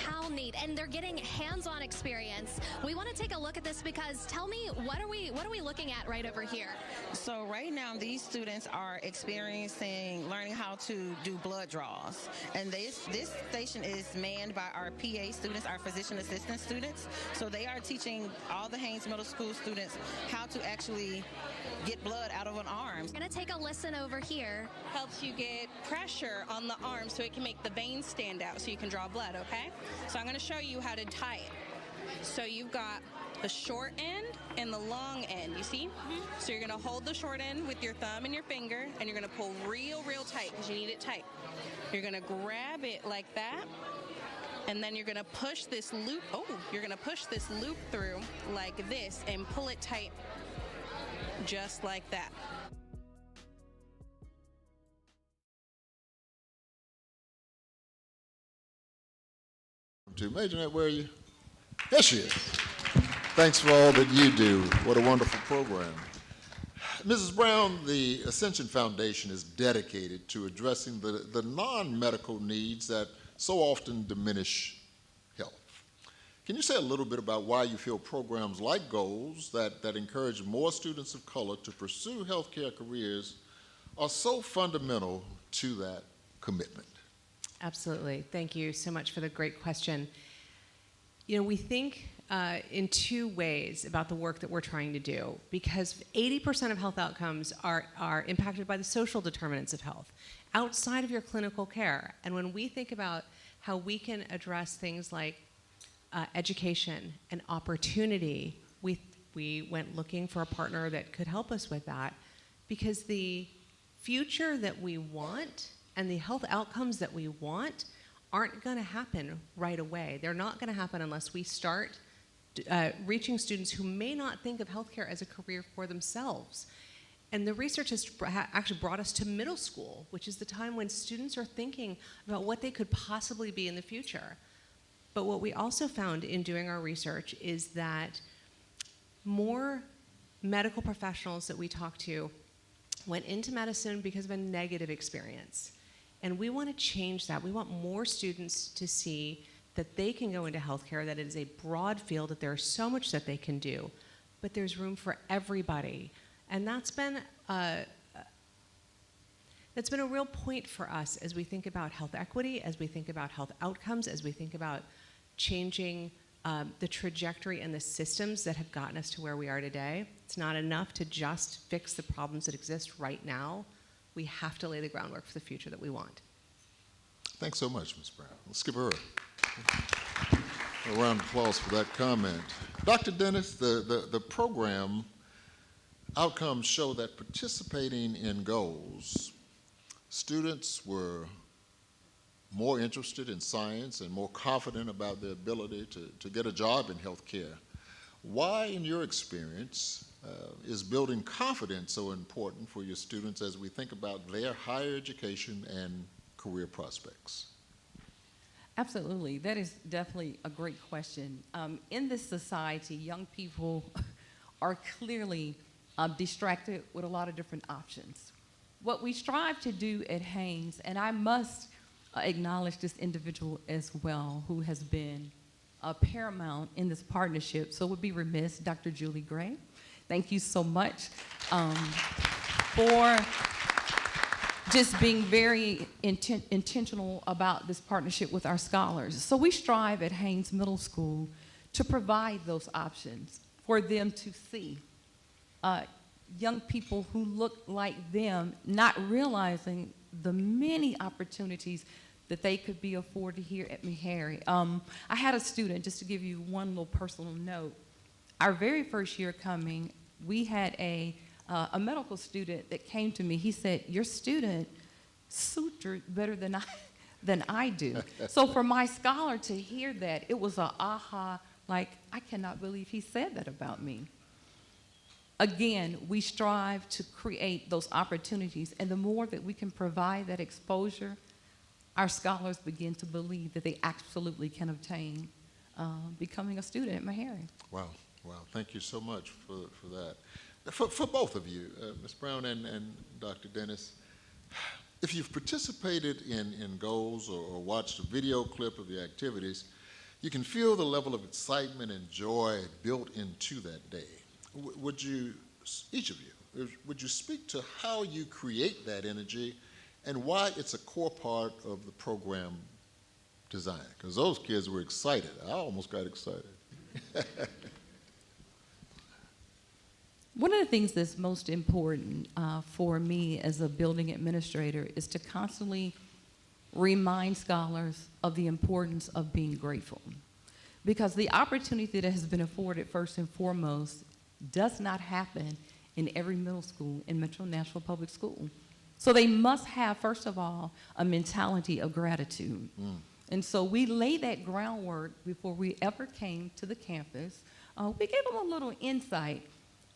How neat. And they're getting hands-on experience. We want to take a look at this because tell me, what are we looking at right over here? So right now these students are learning how to do blood draws. And this station is manned by our PA students, our physician assistant students. So they are teaching all the Haynes Middle School students how to actually get blood out of an arm. We're going to take a listen over here. Helps you get pressure on the arm so it can make the veins stand out so you can draw blood, okay? So I'm going to show you how to tie it. So you've got the short end and the long end, you see? Mm-hmm. So you're going to hold the short end with your thumb and your finger, and you're going to pull real tight because you need it tight. You're going to grab it like that, and then you're going to push this loop. You're going to push this loop through like this and pull it tight just like that. Major Nett, where are you? There she is. Thanks for all that you do. What a wonderful program. Mrs. Brown, the Ascension Foundation is dedicated to addressing the non-medical needs that so often diminish health. Can you say a little bit about why you feel programs like GOALS that encourage more students of color to pursue healthcare careers are so fundamental to that commitment? Absolutely. Thank you so much for the great question. You know, we think in two ways about the work that we're trying to do, because 80% of health outcomes are impacted by the social determinants of health outside of your clinical care. And when we think about how we can address things like education and opportunity, we went looking for a partner that could help us with that, because the future that we want and the health outcomes that we want aren't going to happen right away. They're not going to happen unless we start reaching students who may not think of healthcare as a career for themselves. And the research has actually brought us to middle school, which is the time when students are thinking about what they could possibly be in the future. But what we also found in doing our research is that more medical professionals that we talked to went into medicine because of a negative experience. And we want to change that. We want more students to see that they can go into healthcare, that it is a broad field, that there's so much that they can do, but there's room for everybody. And that's been a real point for us as we think about health equity, as we think about health outcomes, as we think about changing the trajectory and the systems that have gotten us to where we are today. It's not enough to just fix the problems that exist right now. We have to lay the groundwork for the future that we want. Thanks so much, Ms. Brown. Let's give her a round of applause for that comment. Dr. Dennis, the program outcomes show that participating in goals, students were more interested in science and more confident about their ability to get a job in healthcare. Why, in your experience, is building confidence so important for your students as we think about their higher education and career prospects? Absolutely. That is definitely a great question. In this society, young people are clearly distracted with a lot of different options. What we strive to do at Haynes, and I must acknowledge this individual as well, who has been paramount in this partnership, so would be remiss, Dr. Julie Gray. Thank you so much for just being very intentional about this partnership with our scholars. So we strive at Haynes Middle School to provide those options for them to see young people who look like them, not realizing the many opportunities that they could be afforded here at Meharry. I had a student, just to give you one little personal note, our very first year coming, we had a medical student that came to me. He said, "Your student sutured better than I do." So for my scholar to hear that, it was a aha, like, I cannot believe he said that about me. Again, we strive to create those opportunities, and the more that we can provide that exposure, our scholars begin to believe that they absolutely can obtain becoming a student at Meharry. Wow, wow, thank you so much for that. For both of you, Ms. Brown and Dr. Dennis, if you've participated in goals or watched a video clip of the activities, you can feel the level of excitement and joy built into that day. Would you, each of you, would you speak to how you create that energy and why it's a core part of the program design? Because those kids were excited. I almost got excited. One of the things that's most important for me as a building administrator is to constantly remind scholars of the importance of being grateful. Because the opportunity that has been afforded, first and foremost, does not happen in every middle school in Metro Nashville Public School. So they must have, first of all, a mentality of gratitude. And so we laid that groundwork before we ever came to the campus. We gave them a little insight,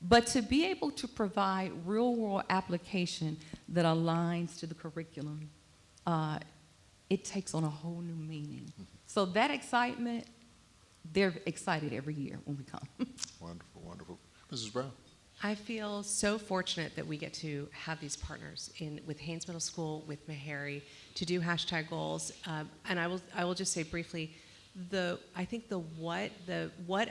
but to be able to provide real-world application that aligns to the curriculum, it takes on a whole new meaning. So that excitement, they're excited every year when we come. Wonderful, wonderful. Mrs. Brown. I feel so fortunate that we get to have these partners with Haynes Middle School, with Meharry, to do hashtag goals. And I will just say briefly, I think the what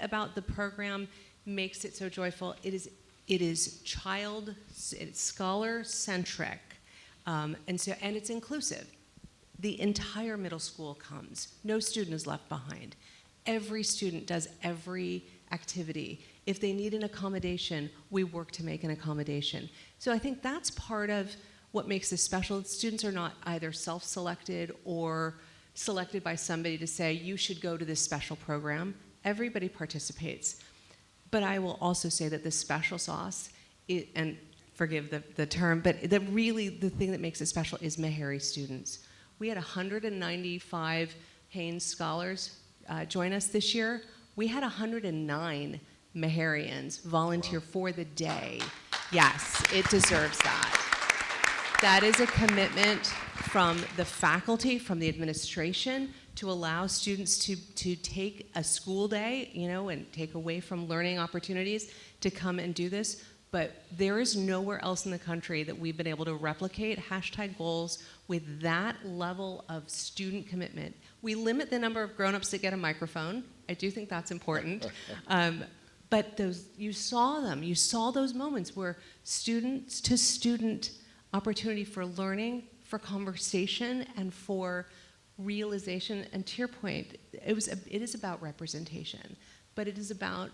about the program makes it so joyful. It is it's scholar centric, and it's inclusive. The entire middle school comes. No student is left behind. Every student does every activity. If they need an accommodation, we work to make an accommodation. So I think that's part of what makes this special. Students are not either self-selected or selected by somebody to say, you should go to this special program. Everybody participates. But I will also say that the special sauce, and forgive the term, but really the thing that makes it special is Meharry students. We had 195 Haynes scholars join us this year. We had 109 Meharrians volunteer for the day. Yes, it deserves that. That is a commitment from the faculty, from the administration, to allow students to take a school day, and take away from learning opportunities to come and do this. but there is nowhere else in the country that we've been able to replicate #goals with that level of student commitment. We limit the number of grown-ups that get a microphone. I do think that's important. But you saw those moments where students to student opportunity for learning, for conversation, and for realization. And to your point, it is about representation, but it is about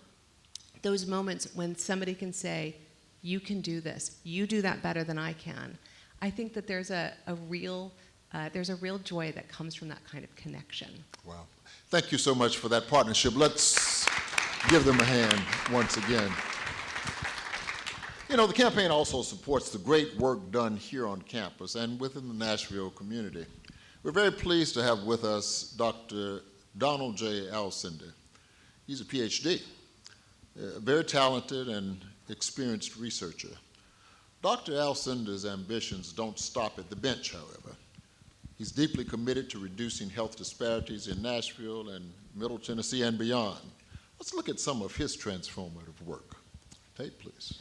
those moments when somebody can say, you can do this, you do that better than I can. I think that there's a real joy that comes from that kind of connection. Wow. Thank you so much for that partnership. Let's give them a hand once again. You know, the campaign also supports the great work done here on campus and within the Nashville community. We're very pleased to have with us Dr. Donald J. Alcindor. He's a PhD, a very talented and experienced researcher. Dr. Alcindor's ambitions don't stop at the bench, however. He's deeply committed to reducing health disparities in Nashville and Middle Tennessee and beyond. Let's look at some of his transformative work. Tape, please.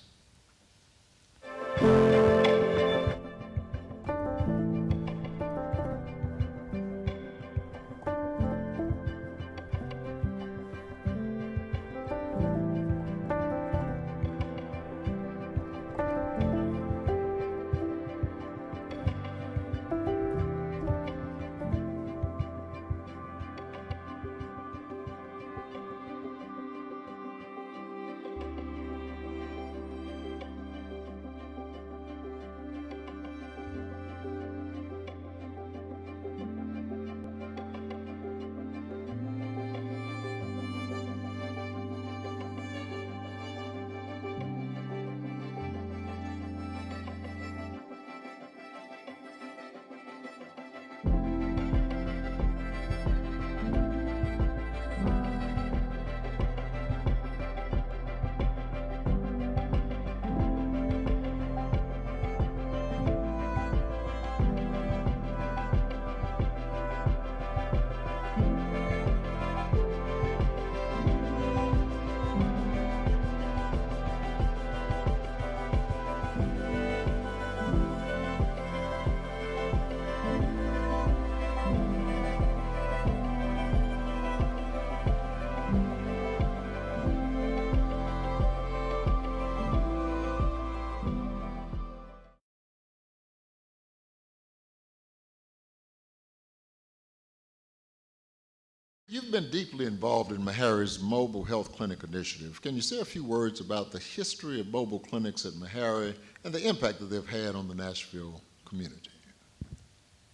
You've been deeply involved in Meharry's mobile health clinic initiative. Can you say a few words about the history of mobile clinics at Meharry and the impact that they've had on the Nashville community?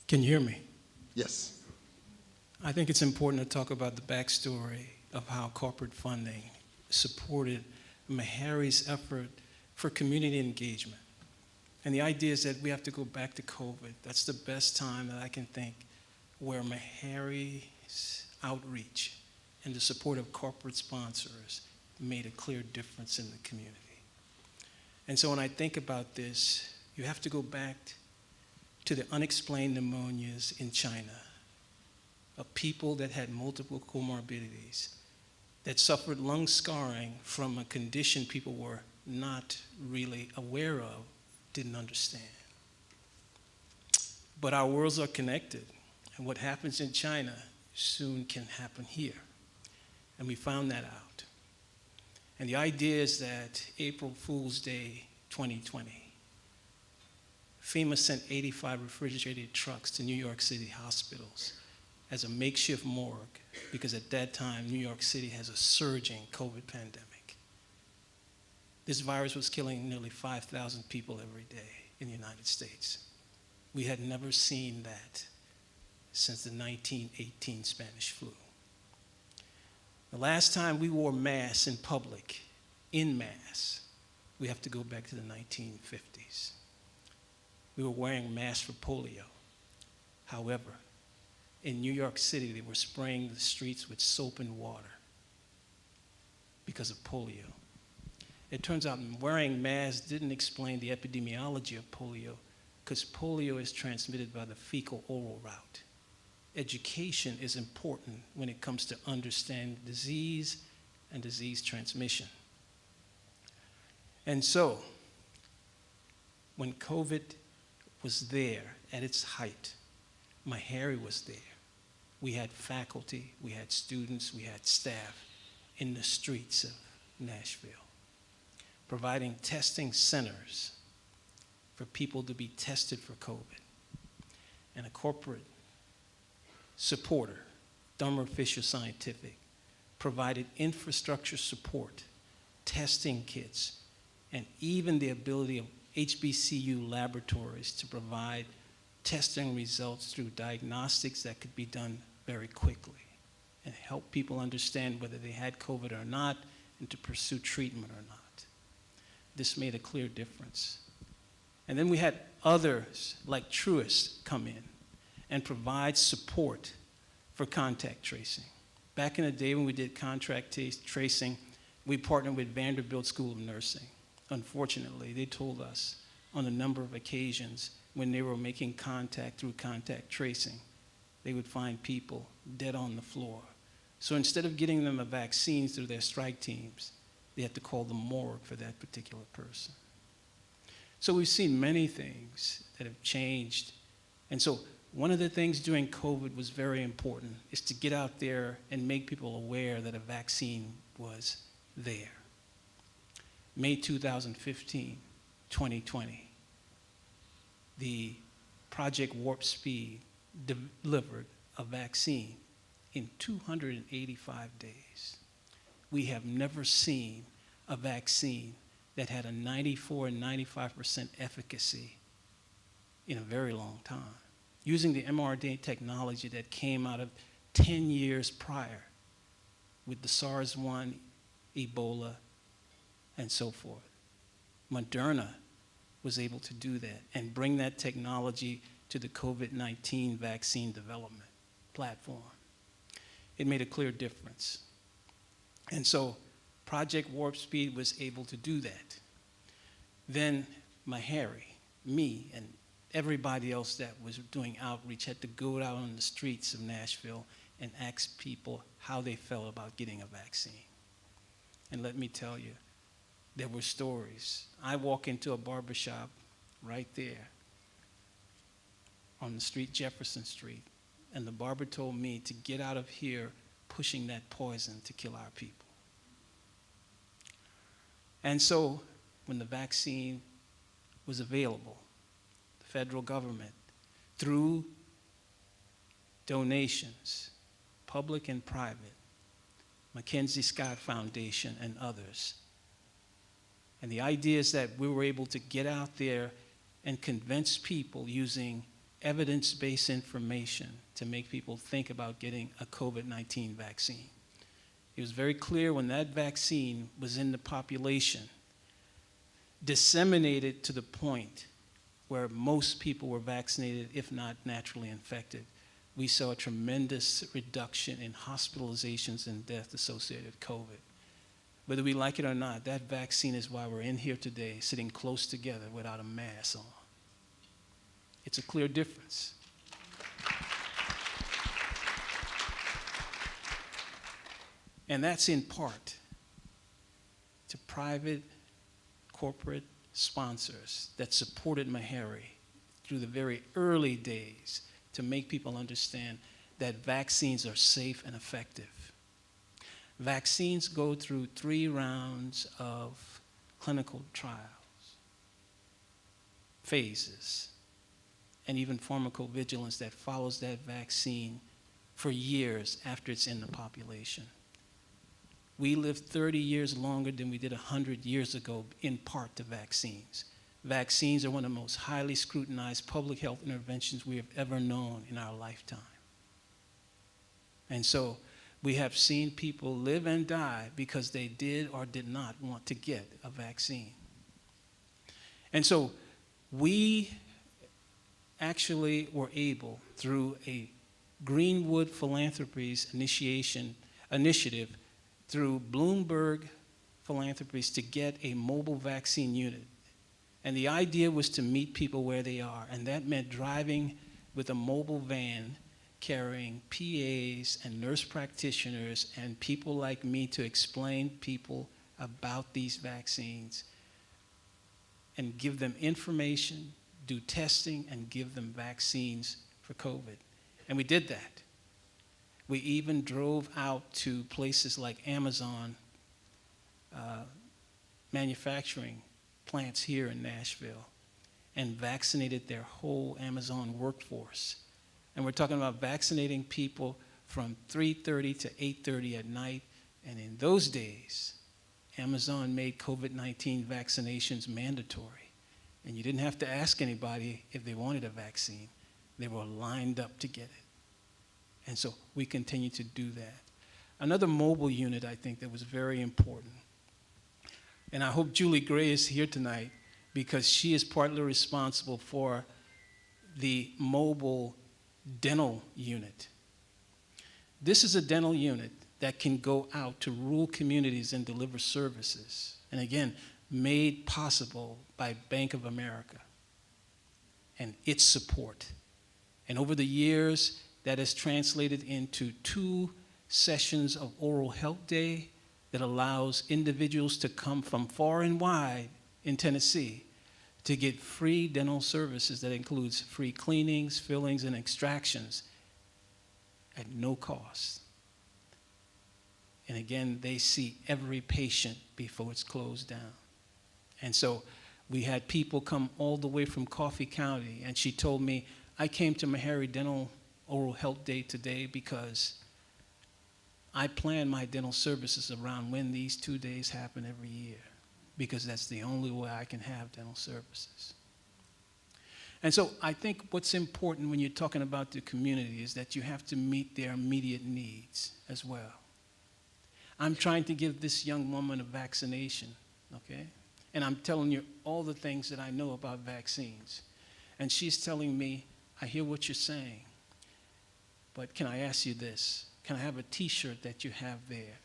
Can you hear me? Yes. I think it's important to talk about the backstory of how corporate funding supported Meharry's effort for community engagement. And the idea is that we have to go back to COVID. That's the best time that I can think where Meharry's outreach and the support of corporate sponsors made a clear difference in the community. And so when I think about this, you have to go back to the unexplained pneumonias in China of people that had multiple comorbidities, that suffered lung scarring from a condition people were not really aware of, didn't understand. But our worlds are connected, and what happens in China soon can happen here. And we found that out. And the idea is that April Fool's Day 2020, FEMA sent 85 refrigerated trucks to New York City hospitals as a makeshift morgue, because at that time, New York City has a surging COVID pandemic. This virus was killing nearly 5,000 people every day in the United States. We had never seen that since the 1918 Spanish flu. The last time we wore masks in public, in mass, we have to go back to the 1950s. We were wearing masks for polio. However, in New York City, they were spraying the streets with soap and water because of polio. It turns out wearing masks didn't explain the epidemiology of polio, because polio is transmitted by the fecal-oral route. Education is important when it comes to understanding disease and disease transmission. And so, when COVID was there at its height, Meharry was there. We had faculty, we had students, we had staff in the streets of Nashville, providing testing centers for people to be tested for COVID. And a corporate supporter, Thermo Fisher Scientific, provided infrastructure support, testing kits, and even the ability of HBCU laboratories to provide testing results through diagnostics that could be done very quickly and help people understand whether they had COVID or not and to pursue treatment or not. This made a clear difference. And then we had others like Truist come in and provide support for contact tracing. Back in the day when we did contact tracing, we partnered with Vanderbilt School of Nursing. Unfortunately, they told us on a number of occasions when they were making contact through contact tracing, they would find people dead on the floor. So instead of getting them a vaccine through their strike teams, they had to call the morgue for that particular person. So we've seen many things that have changed. And so one of the things during COVID was very important is to get out there and make people aware that a vaccine was there. May 2015, 2020, the Project Warp Speed delivered a vaccine in 285 days. We have never seen a vaccine that had a 94 and 95% efficacy in a very long time, using the mRNA technology that came out of 10 years prior with the SARS-1, Ebola, and so forth. Moderna was able to do that and bring that technology to the COVID-19 vaccine development platform. It made a clear difference. And so Project Warp Speed was able to do that. Then Meharry, me, and everybody else that was doing outreach had to go out on the streets of Nashville and ask people how they felt about getting a vaccine. And let me tell you, there were stories. I walk into a barbershop right there on the street, Jefferson Street, and the barber told me to get out of here pushing that poison to kill our people. And so when the vaccine was available, the federal government, through donations, public and private, Mackenzie Scott Foundation and others, and the idea is that we were able to get out there and convince people using evidence-based information to make people think about getting a COVID-19 vaccine. It was very clear when that vaccine was in the population, disseminated to the point where most people were vaccinated, if not naturally infected, we saw a tremendous reduction in hospitalizations and death associated with COVID. Whether we like it or not, that vaccine is why we're in here today, sitting close together without a mask on. It's a clear difference. And that's in part to private corporate sponsors that supported Meharry through the very early days to make people understand that vaccines are safe and effective. Vaccines go through 3 rounds of clinical trials, phases, and even pharmacovigilance that follows that vaccine for years after it's in the population. We live 30 years longer than we did 100 years ago, in part to vaccines. Vaccines are one of the most highly scrutinized public health interventions we have ever known in our lifetime. And so we have seen people live and die because they did or did not want to get a vaccine. And so we actually were able, through a Greenwood Philanthropies initiative, through Bloomberg Philanthropies, to get a mobile vaccine unit. And the idea was to meet people where they are, and that meant driving with a mobile van carrying PAs and nurse practitioners and people like me to explain people about these vaccines, and give them information, do testing, and give them vaccines for COVID. And we did that. We even drove out to places like Amazon manufacturing plants here in Nashville and vaccinated their whole Amazon workforce. And we're talking about vaccinating people from 3:30 to 8:30 at night. And in those days, Amazon made COVID-19 vaccinations mandatory. And you didn't have to ask anybody if they wanted a vaccine. They were lined up to get it. And so we continue to do that. Another mobile unit, I think, that was very important. And I hope Julie Gray is here tonight because she is partly responsible for the mobile dental unit. This is a dental unit that can go out to rural communities and deliver services. And again, made possible by Bank of America and its support. And over the years, that has translated into 2 sessions of oral health day that allows individuals to come from far and wide in Tennessee to get free dental services that includes free cleanings, fillings, and extractions at no cost. And again, they see every patient before it's closed down. And so we had people come all the way from Coffee County, and she told me, I came to Meharry Dental Oral Health Day today because I plan my dental services around when these 2 days happen every year, because that's the only way I can have dental services. And so I think what's important when you're talking about the community is that you have to meet their immediate needs as well. I'm trying to give this young woman a vaccination, okay? And I'm telling you all the things that I know about vaccines. And she's telling me, I hear what you're saying, but can I ask you this? Can I have a t-shirt that you have there?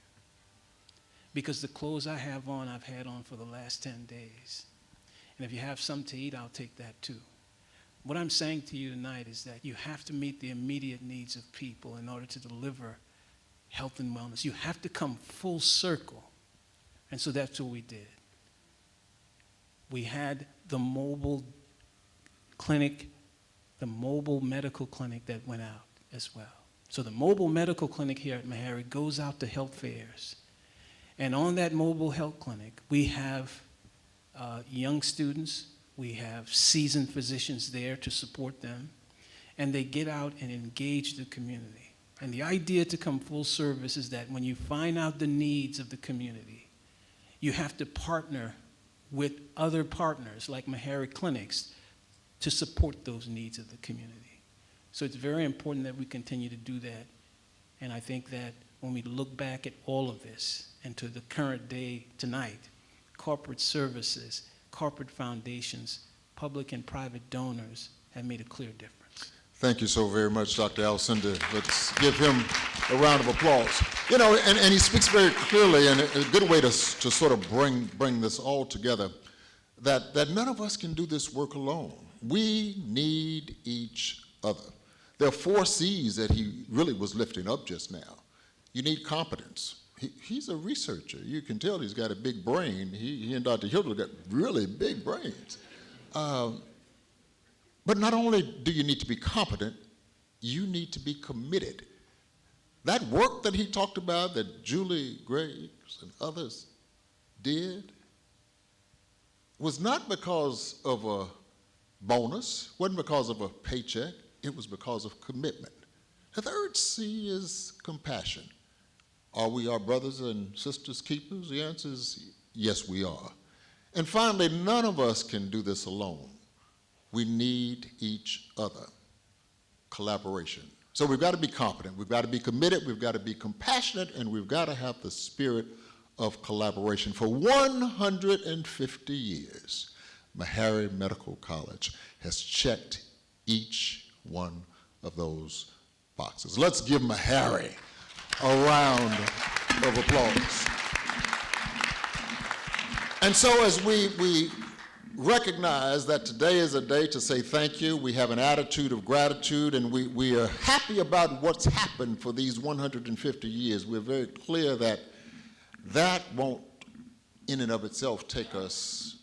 Because the clothes I have on, I've had on for the last 10 days. And if you have something to eat, I'll take that too. What I'm saying to you tonight is that you have to meet the immediate needs of people in order to deliver health and wellness. You have to come full circle. And so that's what we did. We had the mobile clinic, the mobile medical clinic that went out as well. So the mobile medical clinic here at Meharry goes out to health fairs. And on that mobile health clinic, we have young students, we have seasoned physicians there to support them, and they get out and engage the community. And the idea to come full service is that when you find out the needs of the community, you have to partner with other partners like Meharry Clinics to support those needs of the community. So it's very important that we continue to do that. And I think that when we look back at all of this and to the current day tonight, corporate services, corporate foundations, public and private donors have made a clear difference. Thank you so very much, Dr. Alcindor. Let's give him a round of applause. You know, and he speaks very clearly, and a good way to sort of bring this all together, that none of us can do this work alone. We need each other. There are 4 C's that he really was lifting up just now. You need competence. He's a researcher. You can tell he's got a big brain. He and Dr. Hilder got really big brains. But not only do you need to be competent, you need to be committed. That work that he talked about that Julie Graves and others did was not because of a bonus, wasn't because of a paycheck, it was because of commitment. The 3rd C is compassion. Are we our brothers and sisters keepers? The answer is yes, we are. And finally, none of us can do this alone. We need each other. Collaboration. So we've got to be competent, we've got to be committed, we've got to be compassionate, and we've got to have the spirit of collaboration. For 150 years, Meharry Medical College has checked each one of those boxes. Let's give Meharry a round of applause. And so as we recognize that today is a day to say thank you, we have an attitude of gratitude, and we are happy about what's happened for these 150 years. We're very clear that that won't in and of itself take us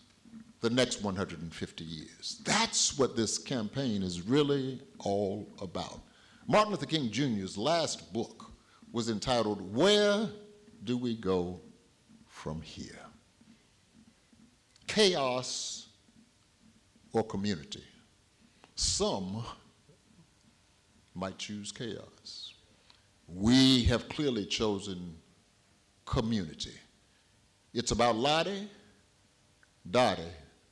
the next 150 years. That's what this campaign is really all about. Martin Luther King Jr.'s last book was entitled, Where Do We Go From Here? Chaos or community? Some might choose chaos. We have clearly chosen community. It's about Lottie, Dottie,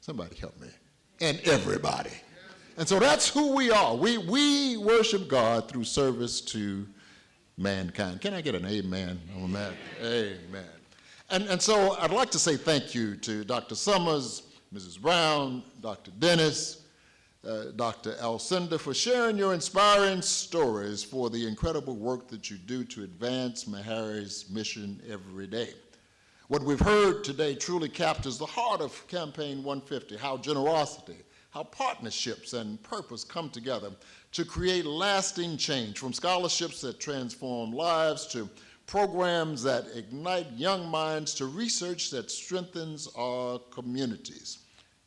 somebody help me, and everybody. And so that's who we are. We worship God through service to mankind. Can I get an amen on that? Amen. And so I'd like to say thank you to Dr. Summers, Mrs. Brown, Dr. Dennis, Dr. Alcindor for sharing your inspiring stories, for the incredible work that you do to advance Meharry's mission every day. What we've heard today truly captures the heart of Campaign 150, how generosity, how partnerships and purpose come together to create lasting change, from scholarships that transform lives to programs that ignite young minds to research that strengthens our communities.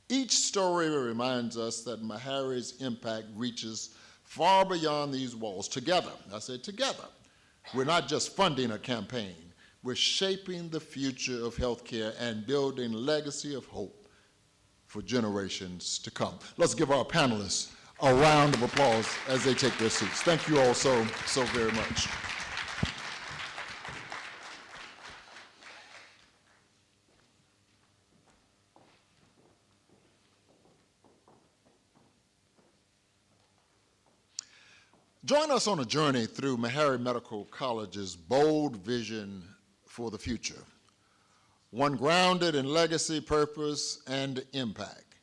Each story reminds us that Meharry's impact reaches far beyond these walls. Together, I say together, we're not just funding a campaign, we're shaping the future of healthcare and building a legacy of hope for generations to come. Let's give our panelists a round of applause as they take their seats. Thank you all so very much. Join us on a journey through Meharry Medical College's bold vision for the future, one grounded in legacy, purpose, and impact.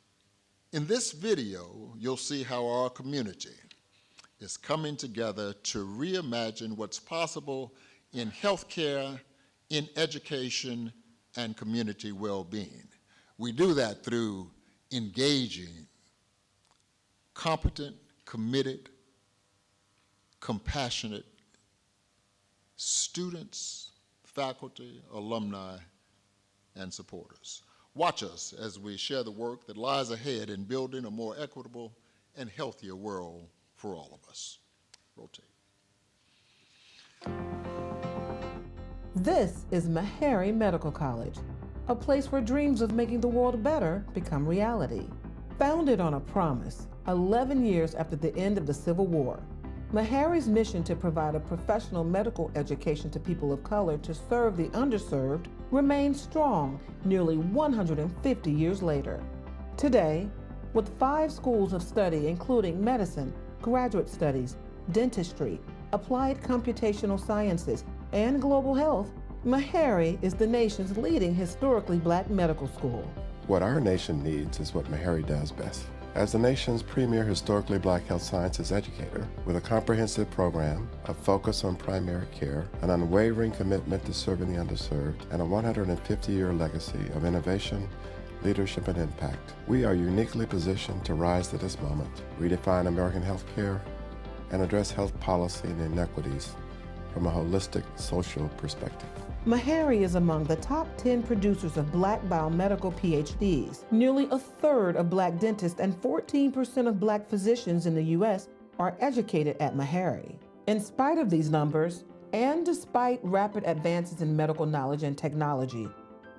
In this video, you'll see how our community is coming together to reimagine what's possible in healthcare, in education, and community well-being. We do that through engaging competent, committed, compassionate students, faculty, alumni, and supporters. Watch us as we share the work that lies ahead in building a more equitable and healthier world for all of us. Rotate. This is Meharry Medical College, a place where dreams of making the world better become reality. Founded on a promise, 11 years after the end of the Civil War, Meharry's mission to provide a professional medical education to people of color to serve the underserved remains strong nearly 150 years later. Today, with 5 schools of study including medicine, graduate studies, dentistry, applied computational sciences, and global health, Meharry is the nation's leading historically Black medical school. What our nation needs is what Meharry does best. As the nation's premier historically Black health sciences educator, with a comprehensive program, a focus on primary care, an unwavering commitment to serving the underserved, and a 150-year legacy of innovation, leadership, and impact, we are uniquely positioned to rise to this moment, redefine American healthcare, and address health policy and inequities from a holistic social perspective. Meharry is among the top 10 producers of Black biomedical PhDs. Nearly a third of Black dentists and 14% of Black physicians in the U.S. are educated at Meharry. In spite of these numbers, and despite rapid advances in medical knowledge and technology,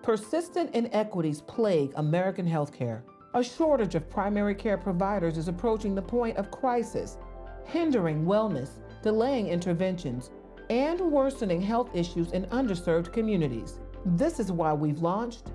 persistent inequities plague American healthcare. A shortage of primary care providers is approaching the point of crisis, hindering wellness, delaying interventions, and worsening health issues in underserved communities. This is why we've launched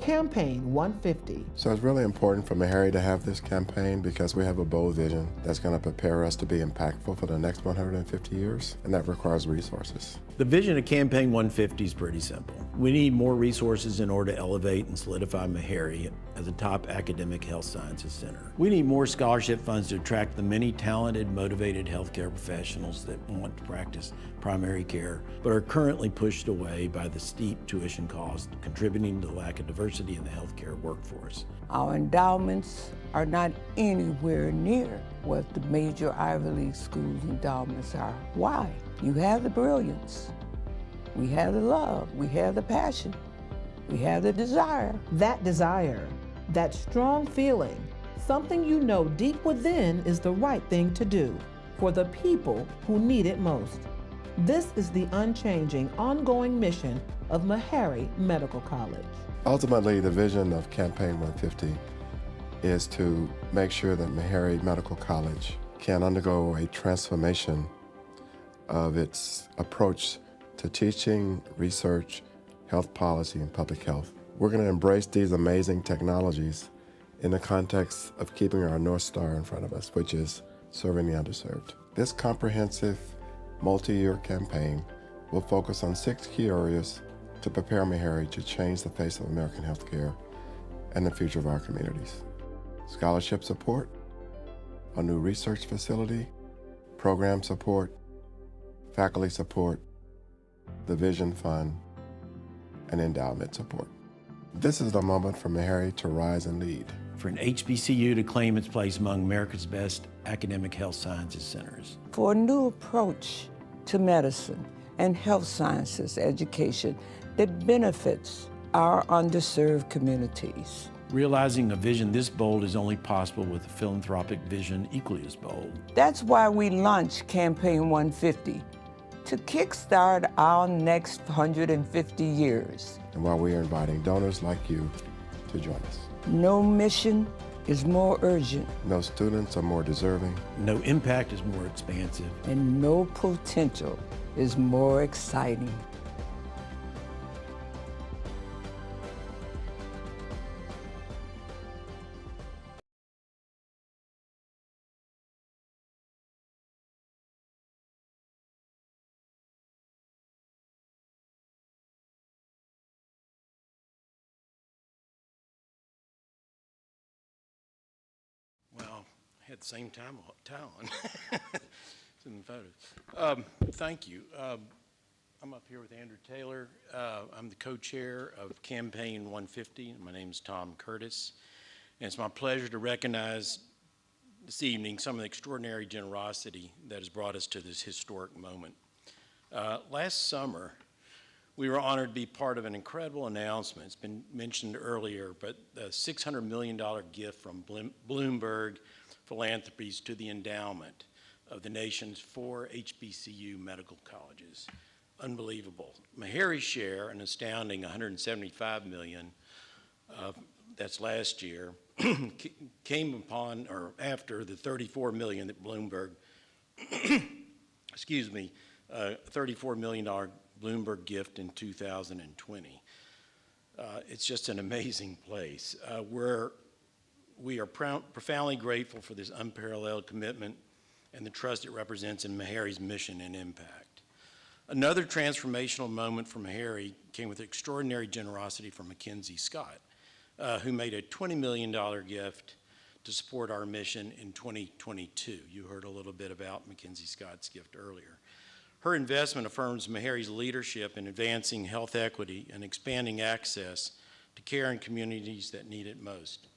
Campaign 150. So it's really important for Meharry to have this campaign because we have a bold vision that's going to prepare us to be impactful for the next 150 years, and that requires resources. The vision of Campaign 150 is pretty simple. We need more resources in order to elevate and solidify Meharry as a top academic health sciences center. We need more scholarship funds to attract the many talented, motivated healthcare professionals that want to practice primary care, but are currently pushed away by the steep tuition costs, contributing to the lack of diversity in the healthcare workforce. Our endowments are not anywhere near what the major Ivy League schools' endowments are. Why? You have the brilliance, we have the love, we have the passion, we have the desire. That desire That strong feeling, something you know deep within is the right thing to do for the people who need it most. This is the unchanging, ongoing mission of Meharry Medical College. Ultimately, the vision of Campaign 150 is to make sure that Meharry Medical College can undergo a transformation of its approach to teaching, research, health policy, and public health. We're going to embrace these amazing technologies in the context of keeping our North Star in front of us, which is serving the underserved. This comprehensive, multi-year campaign will focus on 6 key areas to prepare Meharry to change the face of American healthcare and the future of our communities. Scholarship support, a new research facility, program support, faculty support, the Vision Fund, and endowment support. This is the moment for Meharry to rise and lead. For an HBCU to claim its place among America's best academic health sciences centers. For a new approach to medicine and health sciences education that benefits our underserved communities. Realizing a vision this bold is only possible with a philanthropic vision equally as bold. That's why we launched Campaign 150, to kickstart our next 150 years. And while we are inviting donors like you to join us. No mission is more urgent. No students are more deserving. No impact is more expansive. And no potential is more exciting. Well, at the same time, talent. It's in the photos. Thank you. I'm up here with Andrew Taylor. I'm the co-chair of Campaign 150. And my name is Tom Curtis. And it's my pleasure to recognize this evening some of the extraordinary generosity that has brought us to this historic moment. Last summer, we were honored to be part of an incredible announcement. It's been mentioned earlier, but the $600 million gift from Bloomberg Philanthropies to the endowment of the nation's 4 HBCU medical colleges. Unbelievable. Meharry's share, an astounding $175 million, that's last year, came upon or after the $34 million that Bloomberg, excuse me, $34 million Bloomberg gift in 2020. It's just an amazing place. We are profoundly grateful for this unparalleled commitment and the trust it represents in Meharry's mission and impact. Another transformational moment for Meharry came with extraordinary generosity from Mackenzie Scott, who made a $20 million gift to support our mission in 2022. You heard a little bit about Mackenzie Scott's gift earlier. Her investment affirms Meharry's leadership in advancing health equity and expanding access to care in communities that need it most.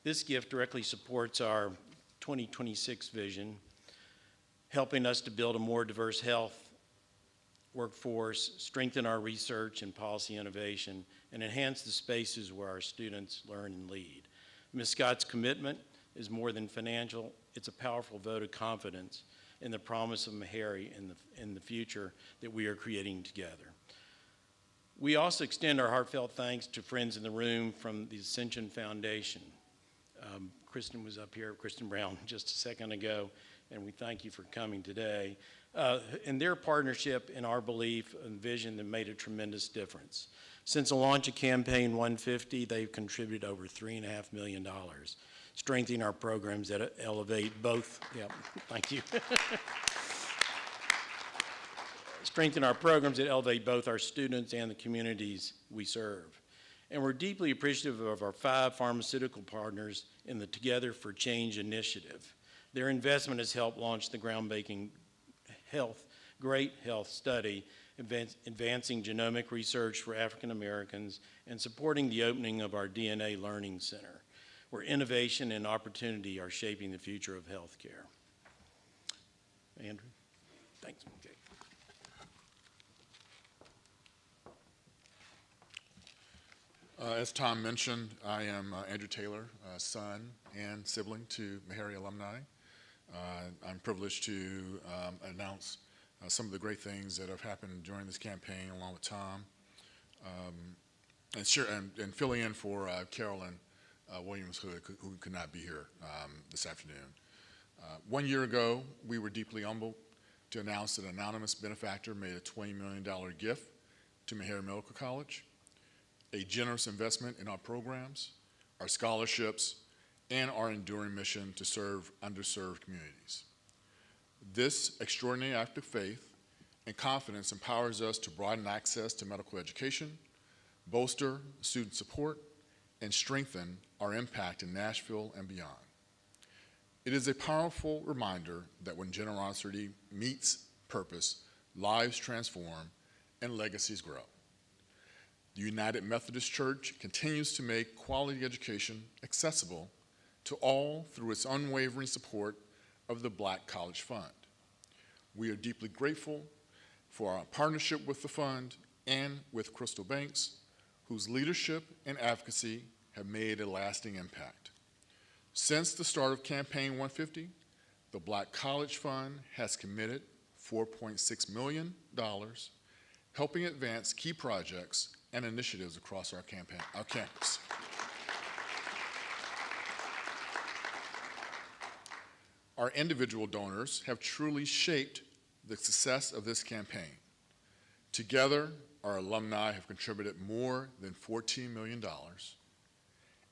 This gift directly supports our 2026 vision, helping us to build a more diverse health workforce, strengthen our research and policy innovation, and enhance the spaces where our students learn and lead. Ms. Scott's commitment is more than financial. It's a powerful vote of confidence in the promise of Meharry in the future that we are creating together. We also extend our heartfelt thanks to friends in the room from the Ascension Foundation. Kristen was up here, Kristen Brown, just a second ago, and we thank you for coming today. And their partnership in our belief and vision that made a tremendous difference. Since the launch of Campaign 150, they've contributed over $3.5 million, strengthening our programs that elevate both, thank you. Strengthen our programs that elevate both our students and the communities we serve. And we're deeply appreciative of our 5 pharmaceutical partners in the Together for Change initiative. Their investment has helped launch the groundbreaking Great Health Study, advancing genomic research for African Americans and supporting the opening of our DNA Learning Center, where innovation and opportunity are shaping the future of healthcare. Andrew, thanks. Okay. As Tom mentioned, I am Andrew Taylor, son and sibling to Meharry alumni. I'm privileged to announce some of the great things that have happened during this campaign along with Tom, and filling in for Carolyn Williams-Hood, who could not be here this afternoon. 1 year ago, we were deeply humbled to announce that an anonymous benefactor made a $20 million gift to Meharry Medical College, a generous investment in our programs, our scholarships, and our enduring mission to serve underserved communities. This extraordinary act of faith and confidence empowers us to broaden access to medical education, bolster student support, and strengthen our impact in Nashville and beyond. It is a powerful reminder that when generosity meets purpose, lives transform and legacies grow. The United Methodist Church continues to make quality education accessible to all through its unwavering support of the Black College Fund. We are deeply grateful for our partnership with the fund and with Crystal Banks, whose leadership and advocacy have made a lasting impact. Since the start of Campaign 150, the Black College Fund has committed $4.6 million, helping advance key projects and initiatives across our campus. Our individual donors have truly shaped the success of this campaign. Together, our alumni have contributed more than $14 million,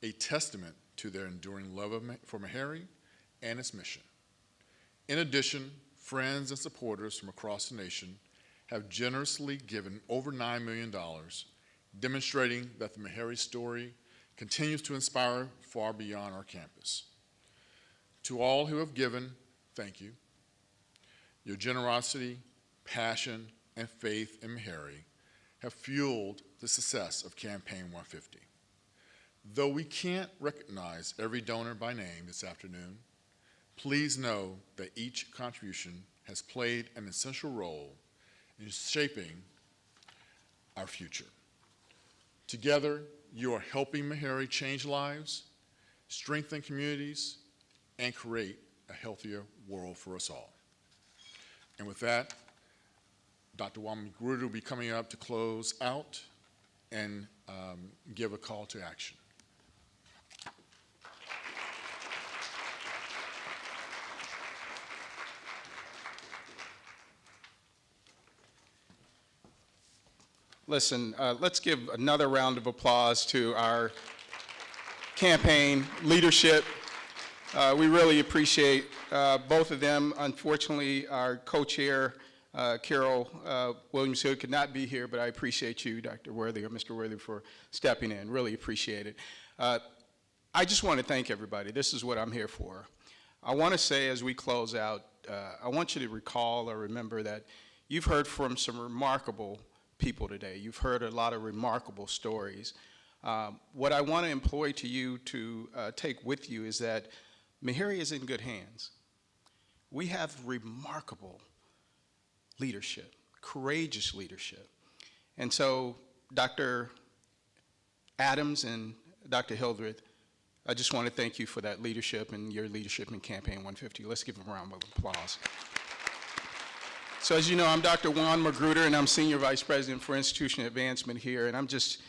a testament to their enduring love for Meharry and its mission. In addition, friends and supporters from across the nation have generously given over $9 million, demonstrating that the Meharry story continues to inspire far beyond our campus. To all who have given, thank you. Your generosity, passion, and faith in Meharry have fueled the success of Campaign 150. Though we can't recognize every donor by name this afternoon, please know that each contribution has played an essential role in shaping our future. Together, you are helping Meharry change lives, strengthen communities, and create a healthier world for us all. And with that, Dr. Magruder will be coming up to close out and give a call to action. Listen, let's give another round of applause to our campaign leadership. We really appreciate both of them. Unfortunately, our co-chair, Carol Williams-Hood, could not be here, but I appreciate you, Dr. Worthy, or Mr. Worthy, for stepping in. Really appreciate it. I just want to thank everybody. This is what I'm here for. I want to say as we close out, I want you to recall or remember that you've heard from some remarkable people today. You've heard a lot of remarkable stories. What I want to employ to you to take with you is that Meharry is in good hands. We have remarkable leadership, courageous leadership. And so, Dr. Adams and Dr. Hildreth, I just want to thank you for that leadership and your leadership in Campaign 150. Let's give them a round of applause. So as you know, I'm Dr. Juan Magruder, and I'm Senior Vice President for Institutional Advancement here, and I'm just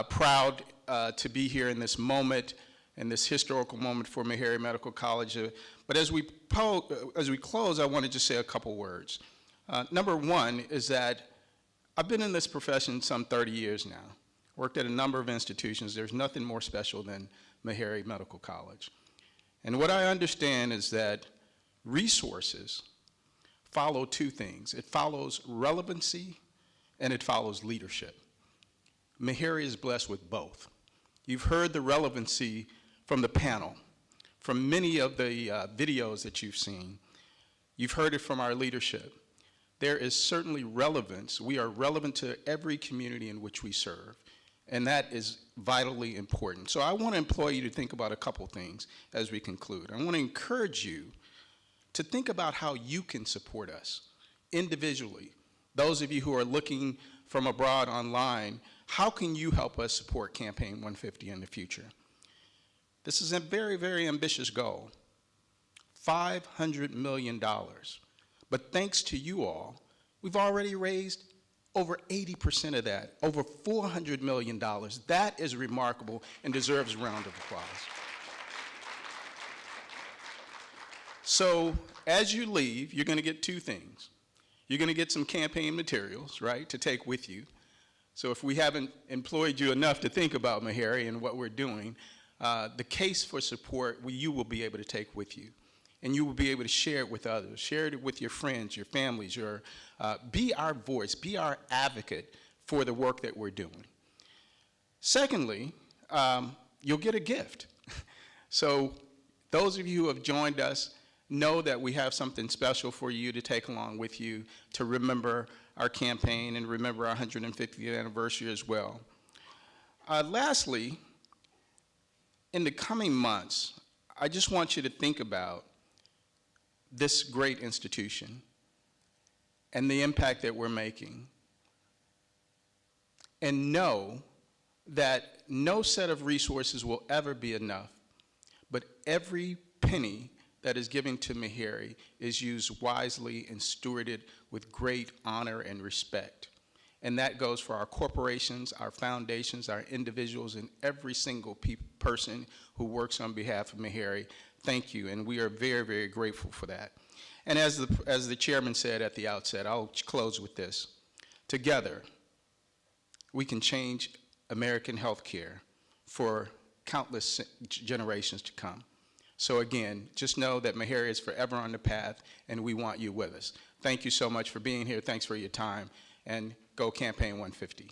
proud to be here in this moment, in this historical moment for Meharry Medical College. But as we close, I want to just say a couple words. Number one is that I've been in this profession some 30 years now, worked at a number of institutions. There's nothing more special than Meharry Medical College. And what I understand is that resources follow two things. It follows relevancy and it follows leadership. Meharry is blessed with both. You've heard the relevancy from the panel, from many of the videos that you've seen. You've heard it from our leadership. There is certainly relevance. We are relevant to every community in which we serve, and that is vitally important. So I want to employ you to think about a couple things as we conclude. I want to encourage you to think about how you can support us individually. Those of you who are looking from abroad online, how can you help us support Campaign 150 in the future? This is a very, very ambitious goal, $500 million. But thanks to you all, we've already raised over 80% of that, over $400 million. That is remarkable and deserves a round of applause. So as you leave, you're going to get two things. You're going to get some campaign materials, right, to take with you. So if we haven't employed you enough to think about Meharry and what we're doing, the case for support you will be able to take with you. And you will be able to share it with others. Share it with your friends, your families, be our voice, be our advocate for the work that we're doing. Secondly, you'll get a gift. So those of you who have joined us know that we have something special for you to take along with you to remember our campaign and remember our 150th anniversary as well. Lastly, in the coming months, I just want you to think about this great institution and the impact that we're making, and know that no set of resources will ever be enough, but every penny that is given to Meharry is used wisely and stewarded with great honor and respect. And that goes for our corporations, our foundations, our individuals, and every single person who works on behalf of Meharry. Thank you, and we are very, very grateful for that. And as the chairman said at the outset, I'll close with this. Together, we can change American healthcare for countless generations to come. So again, just know that Meharry is forever on the path, and we want you with us. Thank you so much for being here. Thanks for your time, and go Campaign 150.